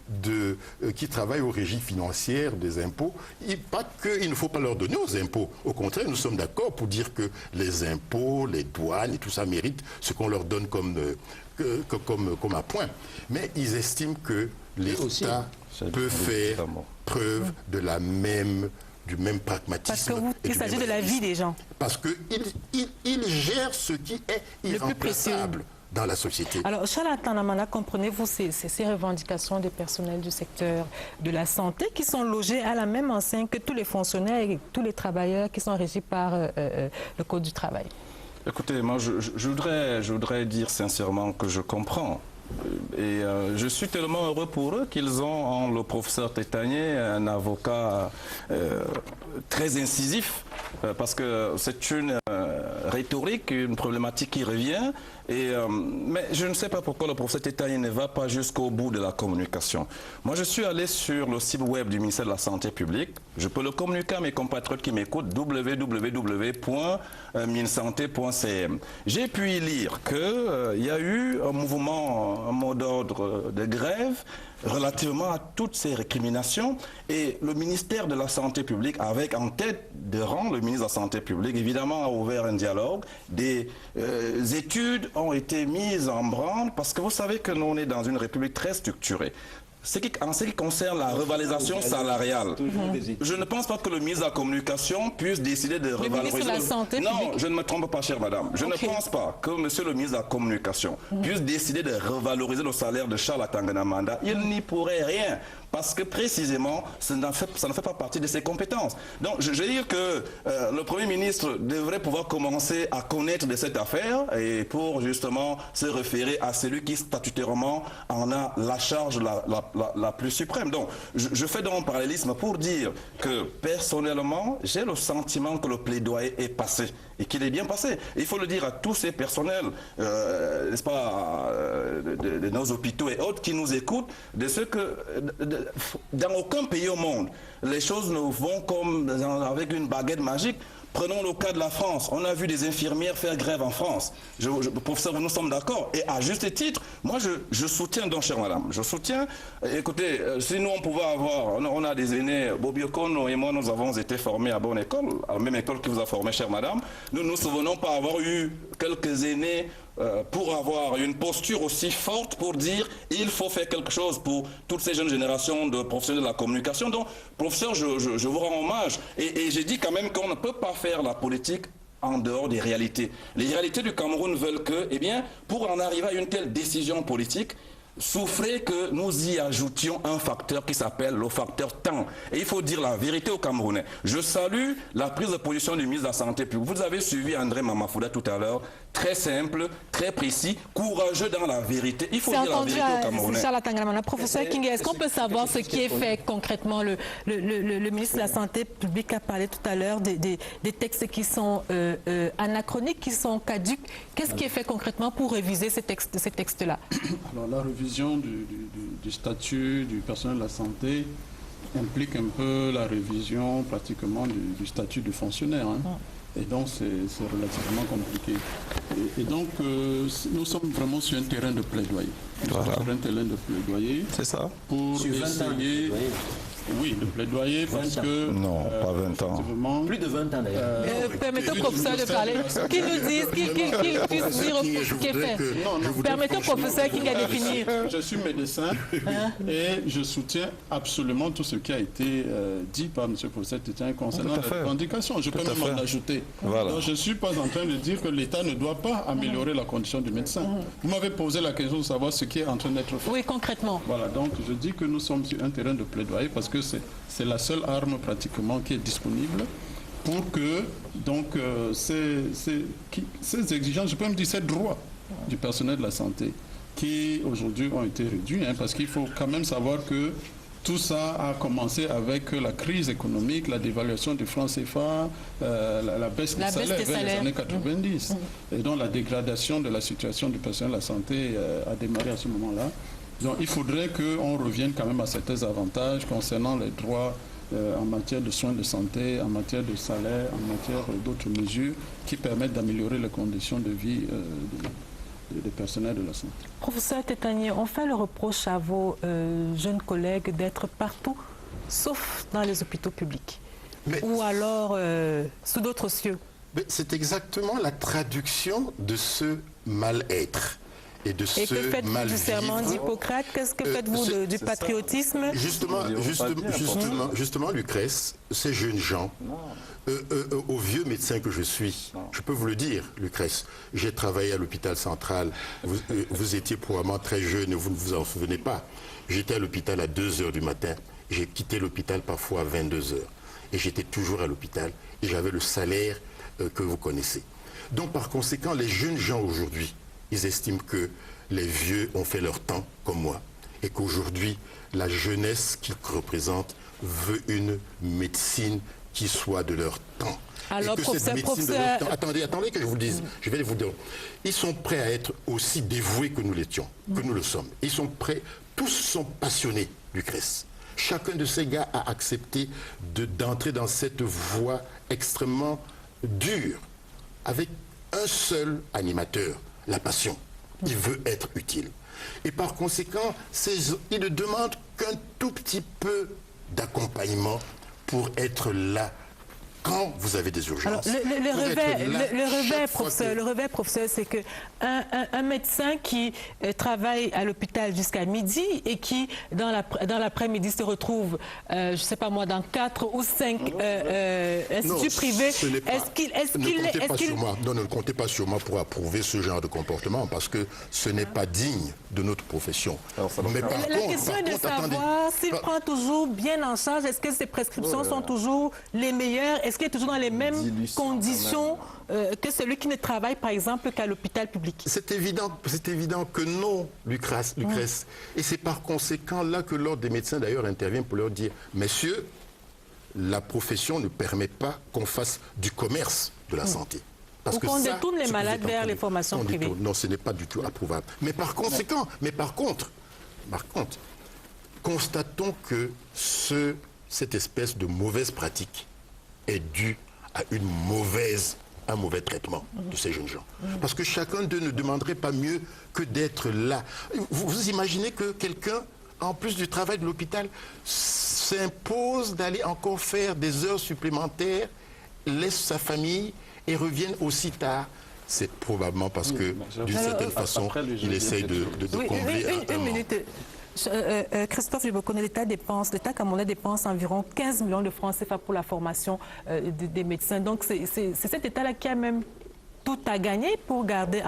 qui travaille aux régies financières des impôts, pas qu'il ne faut pas leur donner aux impôts. Au contraire, nous sommes d'accord pour dire que les impôts, les douanes et tout ça méritent ce qu'on leur donne comme appoint. Mais ils estiment que l'État peut faire preuve du même pragmatisme. Parce qu'il s'agit de la vie des gens. Parce qu'il gère ce qui est irremplaçable dans la société. Alors, Charles Tanamana, comprenez-vous ces revendications des personnels du secteur de la santé qui sont logés à la même enseigne que tous les fonctionnaires et tous les travailleurs qui sont régis par le Code du travail? Écoutez, moi je voudrais dire sincèrement que je comprends. Et je suis tellement heureux pour eux qu'ils ont le professeur Tétanier, un avocat très incisif, parce que c'est une rhétorique, une problématique qui revient. Mais je ne sais pas pourquoi le professeur Tétanier ne va pas jusqu'au bout de la communication. Moi, je suis allé sur le site web du ministère de la Santé publique. Je peux le communiquer à mes compatriotes qui m'écoutent, www.minsanté.cm. J'ai pu y lire qu'il y a eu un mouvement, un mot d'ordre de grève relativement à toutes ces récriminations, et le ministère de la Santé publique, avec en tête de rang le ministre de la Santé publique, évidemment a ouvert un dialogue. Des études ont été mises en branle, parce que vous savez que nous on est dans une république très structurée. En ce qui concerne la revalorisation salariale, je ne pense pas que le ministre de la Communication puisse décider de revaloriser... La santé non, je ne me trompe pas, chère madame. Je ne pense pas que monsieur le ministre de la Communication puisse décider de revaloriser le salaire de Charles Atangana Manda. Il n'y pourrait rien, parce que précisément, ça ne fait pas partie de ses compétences. Donc, je veux dire que le Premier ministre devrait pouvoir commencer à connaître de cette affaire, et pour justement se référer à celui qui statutairement en a la charge la plus suprême. Donc, je fais donc un parallélisme pour dire que personnellement, j'ai le sentiment que le plaidoyer est passé, et qu'il est bien passé. Et il faut le dire à tous ces personnels, n'est-ce pas, de nos hôpitaux et autres qui nous écoutent, de ce que dans aucun pays au monde, les choses ne vont comme avec une baguette magique. Prenons le cas de la France. On a vu des infirmières faire grève en France. Professeur, nous sommes d'accord. Et à juste titre, moi je soutiens donc, chère madame, je soutiens. Écoutez, si nous on pouvait avoir, on a des aînés, Bobi Okono et moi nous avons été formés à bonne école, à la même école qui vous a formé, chère madame. Nous nous souvenons pas avoir eu quelques aînés pour avoir une posture aussi forte pour dire il faut faire quelque chose pour toutes ces jeunes générations de professionnels de la communication. Donc, professeur, je vous rends hommage. Et j'ai dit quand même qu'on ne peut pas faire la politique en dehors des réalités. Les réalités du Cameroun veulent que, eh bien, pour en arriver à une telle décision politique, souffrait que nous y ajoutions un facteur qui s'appelle le facteur temps. Et il faut dire la vérité aux Camerounais. Je salue la prise de position du ministre de la Santé publique. Vous avez suivi André Mamafouda tout à l'heure. Très simple, très précis, courageux dans la vérité. Il faut dire la vérité aux Camerounais. Professeur King, est-ce qu'on peut savoir ce qui est fait concrètement? Le ministre de la Santé publique a parlé tout à l'heure des textes qui sont anachroniques, qui sont caducs. Qu'est-ce qui est fait concrètement pour réviser ces textes-là? Alors, la révision du statut du personnel de la santé implique un peu la révision pratiquement du statut du fonctionnaire. Et donc, c'est relativement compliqué. Et donc, nous sommes vraiment sur un terrain de plaidoyer. Voilà. Sur un terrain de plaidoyer. C'est ça. Pour essayer... Oui, de plaidoyer parce que... Non, pas 20 ans. Plus de 20 ans d'ailleurs. Permettez au professeur de parler. Qu'il nous dise, qu'il puisse dire ce qui est fait. Permettez au professeur King à définir. Je suis médecin et je soutiens absolument tout ce qui a été dit par M. le professeur Tétien concernant la revendication. Je peux même en ajouter. Voilà. Donc, je ne suis pas en train de dire que l'État ne doit pas améliorer la condition du médecin. Vous m'avez posé la question de savoir ce qui est en train d'être fait. Oui, concrètement. Voilà, donc je dis que nous sommes sur un terrain de plaidoyer parce que c'est la seule arme pratiquement qui est disponible pour que donc ces exigences, je peux me dire ces droits du personnel de la santé qui aujourd'hui ont été réduits, parce qu'il faut quand même savoir que tout ça a commencé avec la crise économique, la dévaluation du franc CFA, la baisse des salaires vers les années 90. Et donc la dégradation de la situation du personnel de la santé a démarré à ce moment-là. Donc il faudrait qu'on revienne quand même à certains avantages concernant les droits en matière de soins de santé, en matière de salaire, en matière d'autres mesures qui permettent d'améliorer les conditions de vie des personnels de la santé. Professeur Tétanier, on fait le reproche à vos jeunes collègues d'être partout, sauf dans les hôpitaux publics, ou alors sous d'autres cieux. C'est exactement la traduction de ce mal-être. Et que faites-vous du serment d'Hippocrate? Qu'est-ce que faites-vous du patriotisme? Justement, Lucrèce, ces jeunes gens, au vieux médecin que je suis, je peux vous le dire, Lucrèce, j'ai travaillé à l'hôpital central, vous étiez probablement très jeune et vous ne vous en souvenez pas. J'étais à l'hôpital à 2 h du matin, j'ai quitté l'hôpital parfois à 22 h. Et j'étais toujours à l'hôpital et j'avais le salaire que vous connaissez. Donc par conséquent, les jeunes gens aujourd'hui, ils estiment que les vieux ont fait leur temps, comme moi, et qu'aujourd'hui, la jeunesse qu'ils représentent veut une médecine qui soit de leur temps. Alors, et que cette médecine de leur temps... Attendez que je vous le dise, je vais vous dire. Ils sont prêts à être aussi dévoués que nous l'étions, que nous le sommes. Ils sont prêts, tous sont passionnés du CRES. Chacun de ces gars a accepté d'entrer dans cette voie extrêmement dure, avec un seul animateur, la passion. Il veut être utile. Et par conséquent, il ne demande qu'un tout petit peu d'accompagnement pour être là quand vous avez des urgences. Alors, le revers, professeur, c'est que un médecin qui travaille à l'hôpital jusqu'à midi et qui, dans l'après-midi, se retrouve, je ne sais pas moi, dans 4 ou 5 instituts privés, ne comptez pas sur moi pour approuver ce genre de comportement, parce que ce n'est pas digne de notre profession. Mais la question est de savoir s'il prend toujours bien en charge, est-ce que ses prescriptions sont toujours les meilleures, est-ce qu'il est toujours dans les mêmes conditions que celui qui ne travaille, par exemple, qu'à l'hôpital public? C'est évident que non, Lucrèce. Et c'est par conséquent là que l'ordre des médecins, d'ailleurs, intervient pour leur dire, messieurs, la profession ne permet pas qu'on fasse du commerce de la santé. Ou qu'on détourne les malades vers les formations privées. Non, ce n'est pas du tout approuvable. Mais par contre, constatons que cette espèce de mauvaise pratique est due à un mauvais traitement de ces jeunes gens. Parce que chacun d'eux ne demanderait pas mieux que d'être là. Vous imaginez que quelqu'un, en plus du travail de l'hôpital, s'impose d'aller encore faire des heures supplémentaires, laisse sa famille et revienne aussi tard? C'est probablement parce que, d'une certaine façon, il essaye de combler un manque. Christophe, je reconnais l'État camerounais dépense environ 15 millions de francs CFA pour la formation des médecins. Donc c'est cet État-là qui a même tout à gagner en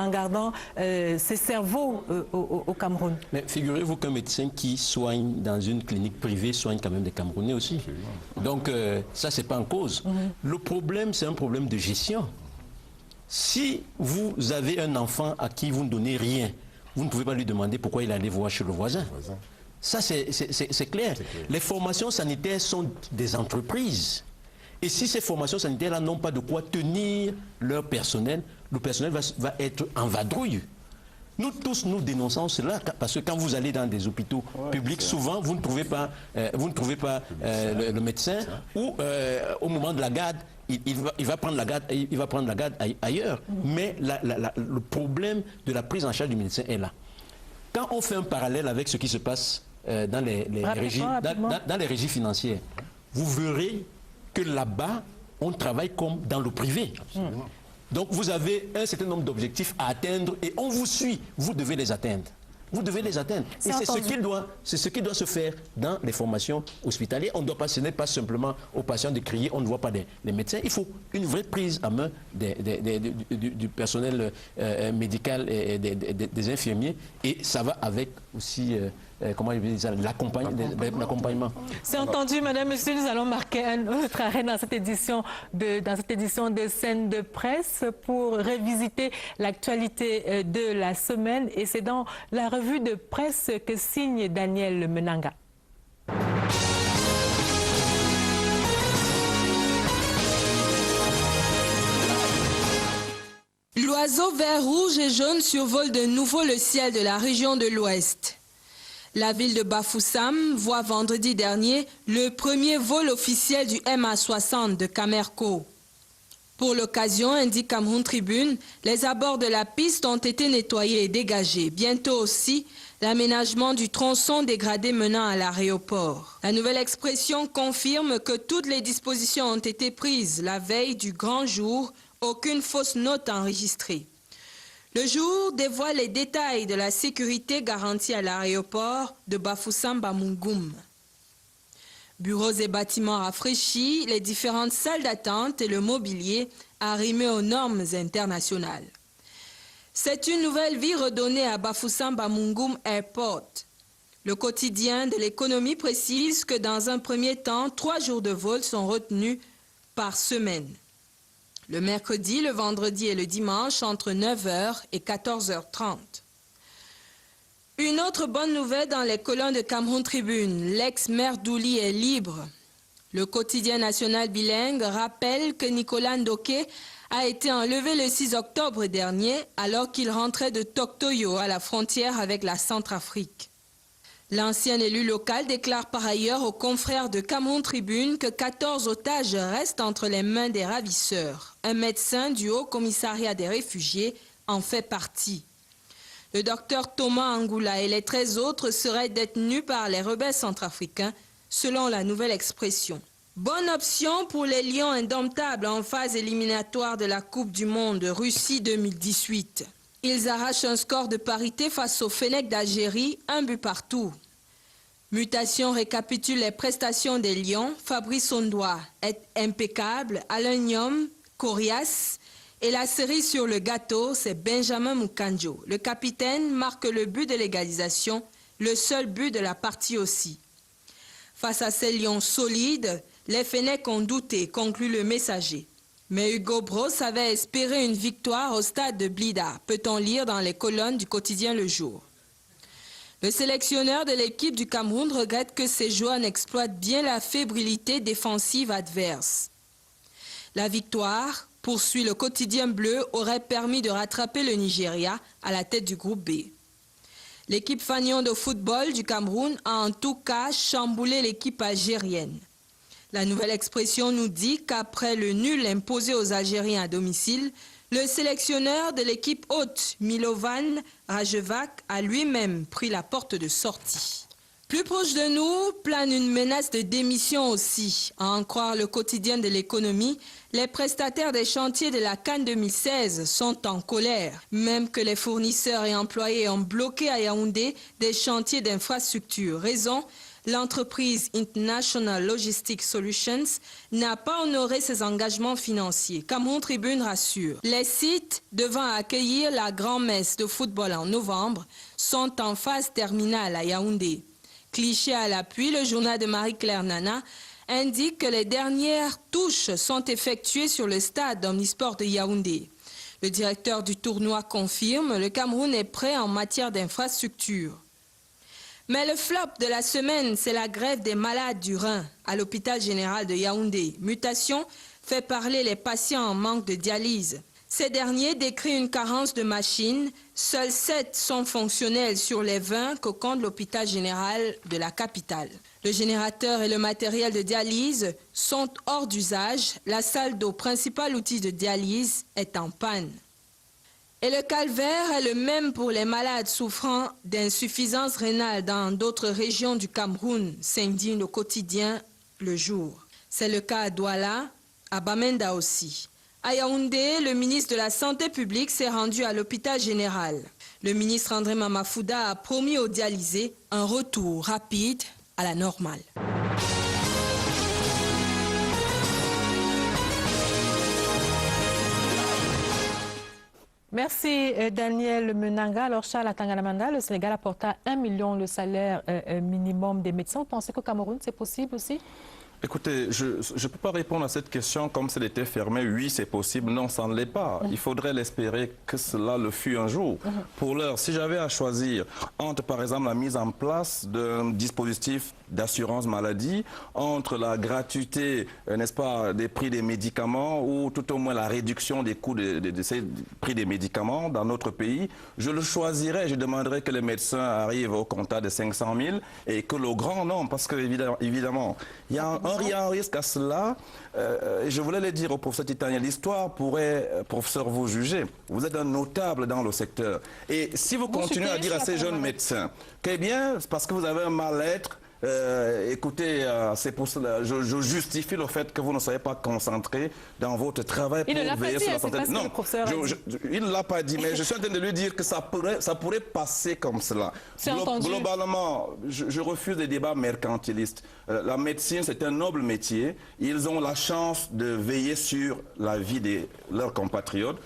gardant ses cerveaux au Cameroun. Mais figurez-vous qu'un médecin qui soigne dans une clinique privée soigne quand même des Camerounais aussi. Donc ça, c'est pas en cause. Le problème, c'est un problème de gestion. Si vous avez un enfant à qui vous ne donnez rien, vous ne pouvez pas lui demander pourquoi il allait voir chez le voisin. Ça, c'est clair. Les formations sanitaires sont des entreprises. Et si ces formations sanitaires-là n'ont pas de quoi tenir leur personnel, le personnel va être en vadrouille. Nous tous, nous dénonçons cela, parce que quand vous allez dans des hôpitaux publics, souvent, vous ne trouvez pas, le médecin, ou au moment de la garde, il va prendre la garde ailleurs. Mais le problème de la prise en charge du médecin est là. Quand on fait un parallèle avec ce qui se passe dans les régies financières, vous verrez que là-bas, on travaille comme dans le privé. Absolument. Donc vous avez un certain nombre d'objectifs à atteindre et on vous suit, vous devez les atteindre. Vous devez les atteindre. Et c'est ce qui doit se faire dans les formations hospitalières. On doit pas, ce n'est pas simplement aux patients de crier, on ne voit pas les médecins. Il faut une vraie prise à main du personnel médical et des infirmiers. Et ça va avec aussi, comment je vais dire ça, l'accompagnement. C'est entendu, madame, monsieur, nous allons marquer un autre arrêt dans cette édition de Scène de Presse pour revisiter l'actualité de la semaine. Et c'est dans la revue de presse que signe Daniel Menanga. L'oiseau vert, rouge et jaune survole de nouveau le ciel de la région de l'Ouest. La ville de Bafoussam voit vendredi dernier le premier vol officiel du MA60 de Camerco. Pour l'occasion, indique Cameroun Tribune, les abords de la piste ont été nettoyés et dégagés. Bientôt aussi, l'aménagement du tronçon dégradé menant à l'aéroport. La nouvelle expression confirme que toutes les dispositions ont été prises la veille du grand jour, aucune fausse note enregistrée. Le jour dévoile les détails de la sécurité garantie à l'aéroport de Bafoussam-Bamungum. Bureaux et bâtiments rafraîchis, les différentes salles d'attente et le mobilier arrimés aux normes internationales. C'est une nouvelle vie redonnée à Bafoussam-Bamungum Airport. Le quotidien de l'économie précise que dans un premier temps, 3 jours de vol sont retenus par semaine. Le mercredi, le vendredi et le dimanche entre 9h et 14h30. Une autre bonne nouvelle dans les colonnes de Cameroun Tribune. L'ex-maire d'Ouli est libre. Le quotidien national bilingue rappelle que Nicolas Ndoké a été enlevé le 6 octobre dernier alors qu'il rentrait de Toktoyo à la frontière avec la Centrafrique. L'ancien élu local déclare par ailleurs aux confrères de Cameroun Tribune que 14 otages restent entre les mains des ravisseurs. Un médecin du Haut Commissariat des réfugiés en fait partie. Le docteur Thomas Angoula et les 13 autres seraient détenus par les rebelles centrafricains, selon la nouvelle expression. Bonne option pour les Lions indomptables en phase éliminatoire de la Coupe du Monde Russie 2018. Ils arrachent un score de parité face au Fennec d'Algérie, 1 but partout. Mutation récapitule les prestations des Lions. Fabrice Ondoa est impeccable, Alain Niom, coriace. Et la cerise sur le gâteau, c'est Benjamin Mukanjo. Le capitaine marque le but de l'égalisation, le seul but de la partie aussi. Face à ces Lions solides, les Fennecs ont douté, conclut le messager. Mais Hugo Bross avait espéré une victoire au stade de Blida, peut-on lire dans les colonnes du quotidien Le Jour. Le sélectionneur de l'équipe du Cameroun regrette que ses joueurs n'exploitent bien la fébrilité défensive adverse. La victoire, poursuit le quotidien bleu, aurait permis de rattraper le Nigeria à la tête du groupe B. L'équipe fanion de football du Cameroun a en tout cas chamboulé l'équipe algérienne. La nouvelle expression nous dit qu'après le nul imposé aux Algériens à domicile, le sélectionneur de l'équipe hôte, Milovan Rajevac, a lui-même pris la porte de sortie. Plus proche de nous, plane une menace de démission aussi. À en croire le quotidien de l'économie, les prestataires des chantiers de la Cannes 2016 sont en colère, même que les fournisseurs et employés ont bloqué à Yaoundé des chantiers d'infrastructure. Raison, l'entreprise International Logistics Solutions n'a pas honoré ses engagements financiers. Cameroun Tribune rassure. Les sites devant accueillir la grand-messe de football en novembre sont en phase terminale à Yaoundé. Cliché à l'appui, le journal de Marie-Claire Nana indique que les dernières touches sont effectuées sur le stade Omnisport de Yaoundé. Le directeur du tournoi confirme, le Cameroun est prêt en matière d'infrastructure. Mais le flop de la semaine, c'est la grève des malades du rein à l'hôpital général de Yaoundé. Mutation fait parler les patients en manque de dialyse. Ces derniers décrivent une carence de machines. Seuls 7 sont fonctionnels sur les 20 que compte l'hôpital général de la capitale. Le générateur et le matériel de dialyse sont hors d'usage. La salle d'eau, principal outil de dialyse, est en panne. Et le calvaire est le même pour les malades souffrant d'insuffisance rénale dans d'autres régions du Cameroun, s'indigne le quotidien Le Jour. C'est le cas à Douala, à Bamenda aussi. À Yaoundé, le ministre de la Santé publique s'est rendu à l'hôpital général. Le ministre André Mamafouda a promis aux dialysés un retour rapide à la normale. Merci Daniel Menanga. Alors Charles Atangalamanda, le Sénégal apporta 1 million le salaire minimum des médecins. Vous pensez qu'au Cameroun c'est possible aussi? Écoutez, je ne peux pas répondre à cette question comme si elle était fermée. Oui, c'est possible. Non, ça ne l'est pas. Il faudrait l'espérer que cela le fût un jour. Pour l'heure, si j'avais à choisir entre, par exemple, la mise en place d'un dispositif d'assurance maladie, entre la gratuité, n'est-ce pas, des prix des médicaments ou tout au moins la réduction des coûts de ces prix des médicaments dans notre pays, je le choisirais. Je demanderais que les médecins arrivent au comptage de 500 000 et que le grand nombre, parce que évidemment, il y a un risque à cela. Et je voulais le dire au professeur Titania, l'histoire pourrait, professeur, vous juger. Vous êtes un notable dans le secteur. Et si vous continuez à dire à ces jeunes médecins que, eh bien, c'est parce que vous avez un mal-être, écoutez, c'est pour cela, je justifie le fait que vous ne soyez pas concentré dans votre travail pour veiller sur la santé. Non, il ne l'a pas dit, mais je suis en train de lui dire que ça pourrait passer comme cela. Globalement, je refuse les débats mercantilistes. La médecine, c'est un noble métier. Ils ont la chance de veiller sur la vie de leurs compatriotes.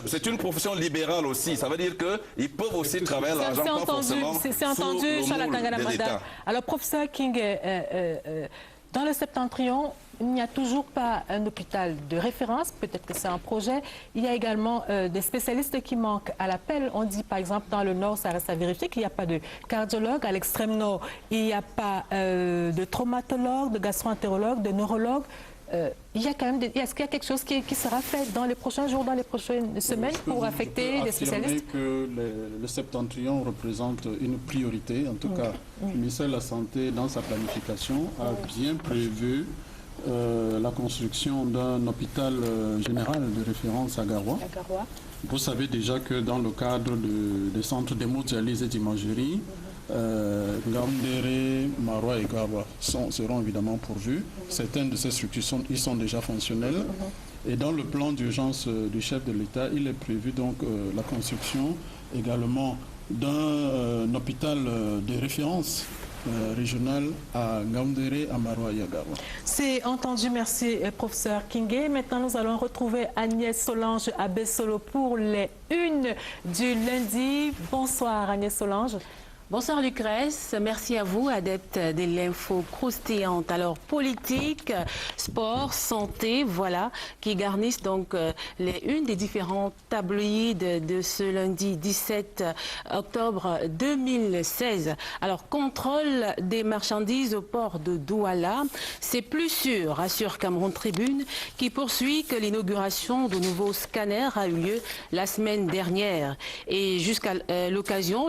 C'est une profession libérale aussi. Ça veut dire qu'ils peuvent aussi travailler l'argent, pas forcément c'est entendu, sous le moule de l'État. Alors, professeur King, dans le septentrion, il n'y a toujours pas un hôpital de référence, peut-être que c'est un projet. Il y a également des spécialistes qui manquent à l'appel. On dit par exemple dans le nord, ça reste à vérifier, qu'il n'y a pas de cardiologue. À l'extrême nord, il n'y a pas de traumatologue, de gastro-entérologue, de neurologue. Il y a quand même est-ce qu'il y a quelque chose qui sera fait dans les prochains jours, dans les prochaines semaines pour affecter les spécialistes? Je peux affirmer que le septentrion représente une priorité. En tout cas, le ministère de la Santé, dans sa planification, a bien prévu la construction d'un hôpital général de référence à Garoua. Vous savez déjà que dans le cadre des centres d'hémodialyse et d'imagerie, Ngaoundéré, Maroua et Garoua seront évidemment pourvus. Certaines de ces structures sont déjà fonctionnelles. Et dans le plan d'urgence du chef de l'État, il est prévu donc la construction également d'un hôpital de référence régional à Ngaoundéré, à Maroua et à Garoua. C'est entendu, merci professeur Kingé. Maintenant, nous allons retrouver Agnès Solange à Bessolo pour les unes du lundi. Bonsoir Agnès Solange. Bonsoir Lucrèce, merci à vous, adepte de l'info croustillante. Alors politique, sport, santé, voilà, qui garnissent donc les unes des différents tabloïds de ce lundi 17 octobre 2016. Alors contrôle des marchandises au port de Douala, c'est plus sûr, assure Cameroun Tribune, qui poursuit que l'inauguration de nouveaux scanners a eu lieu la semaine dernière. Et jusqu'à l'occasion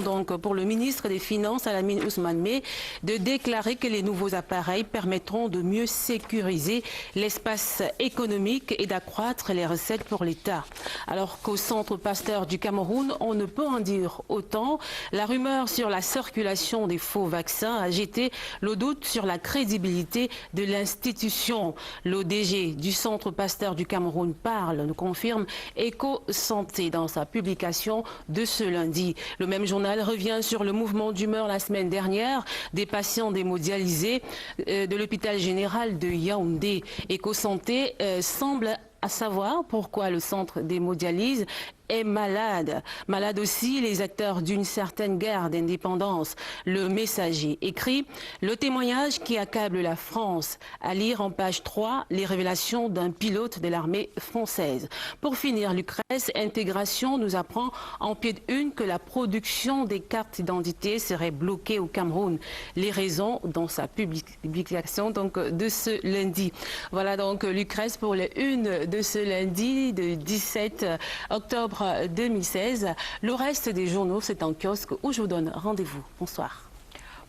donc pour le ministre des Finances, Alamine Ousmane Meh, de déclarer que les nouveaux appareils permettront de mieux sécuriser l'espace économique et d'accroître les recettes pour l'État. Alors qu'au Centre Pasteur du Cameroun, on ne peut en dire autant. La rumeur sur la circulation des faux vaccins a jeté le doute sur la crédibilité de l'institution. L'ODG du Centre Pasteur du Cameroun parle, nous confirme Eco-Santé dans sa publication de ce lundi. Le même journal revient sur le mouvement d'humeur la semaine dernière des patients démodialisés de l'hôpital général de Yaoundé. Eco-Santé semble à savoir pourquoi le centre d'hémodialyse est malade. Malade aussi les acteurs d'une certaine guerre d'indépendance. Le Messager écrit « Le témoignage qui accable la France », à lire en page 3 les révélations d'un pilote de l'armée française. Pour finir, Lucrèce, Intégration nous apprend en pied de une que la production des cartes d'identité serait bloquée au Cameroun. Les raisons dans sa publication donc, de ce lundi. Voilà donc Lucrèce pour les unes de ce lundi de 17 octobre 2016. Le reste des journaux, c'est en kiosque où je vous donne rendez-vous. Bonsoir.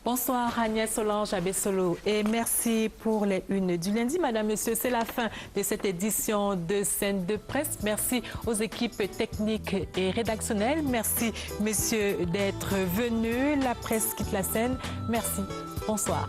Bonsoir Agnès Solange à Bessolo et merci pour les unes du lundi. Madame, Monsieur, c'est la fin de cette édition de Scène de Presse. Merci aux équipes techniques et rédactionnelles. Merci, messieurs, d'être venus. La presse quitte la scène. Merci. Bonsoir.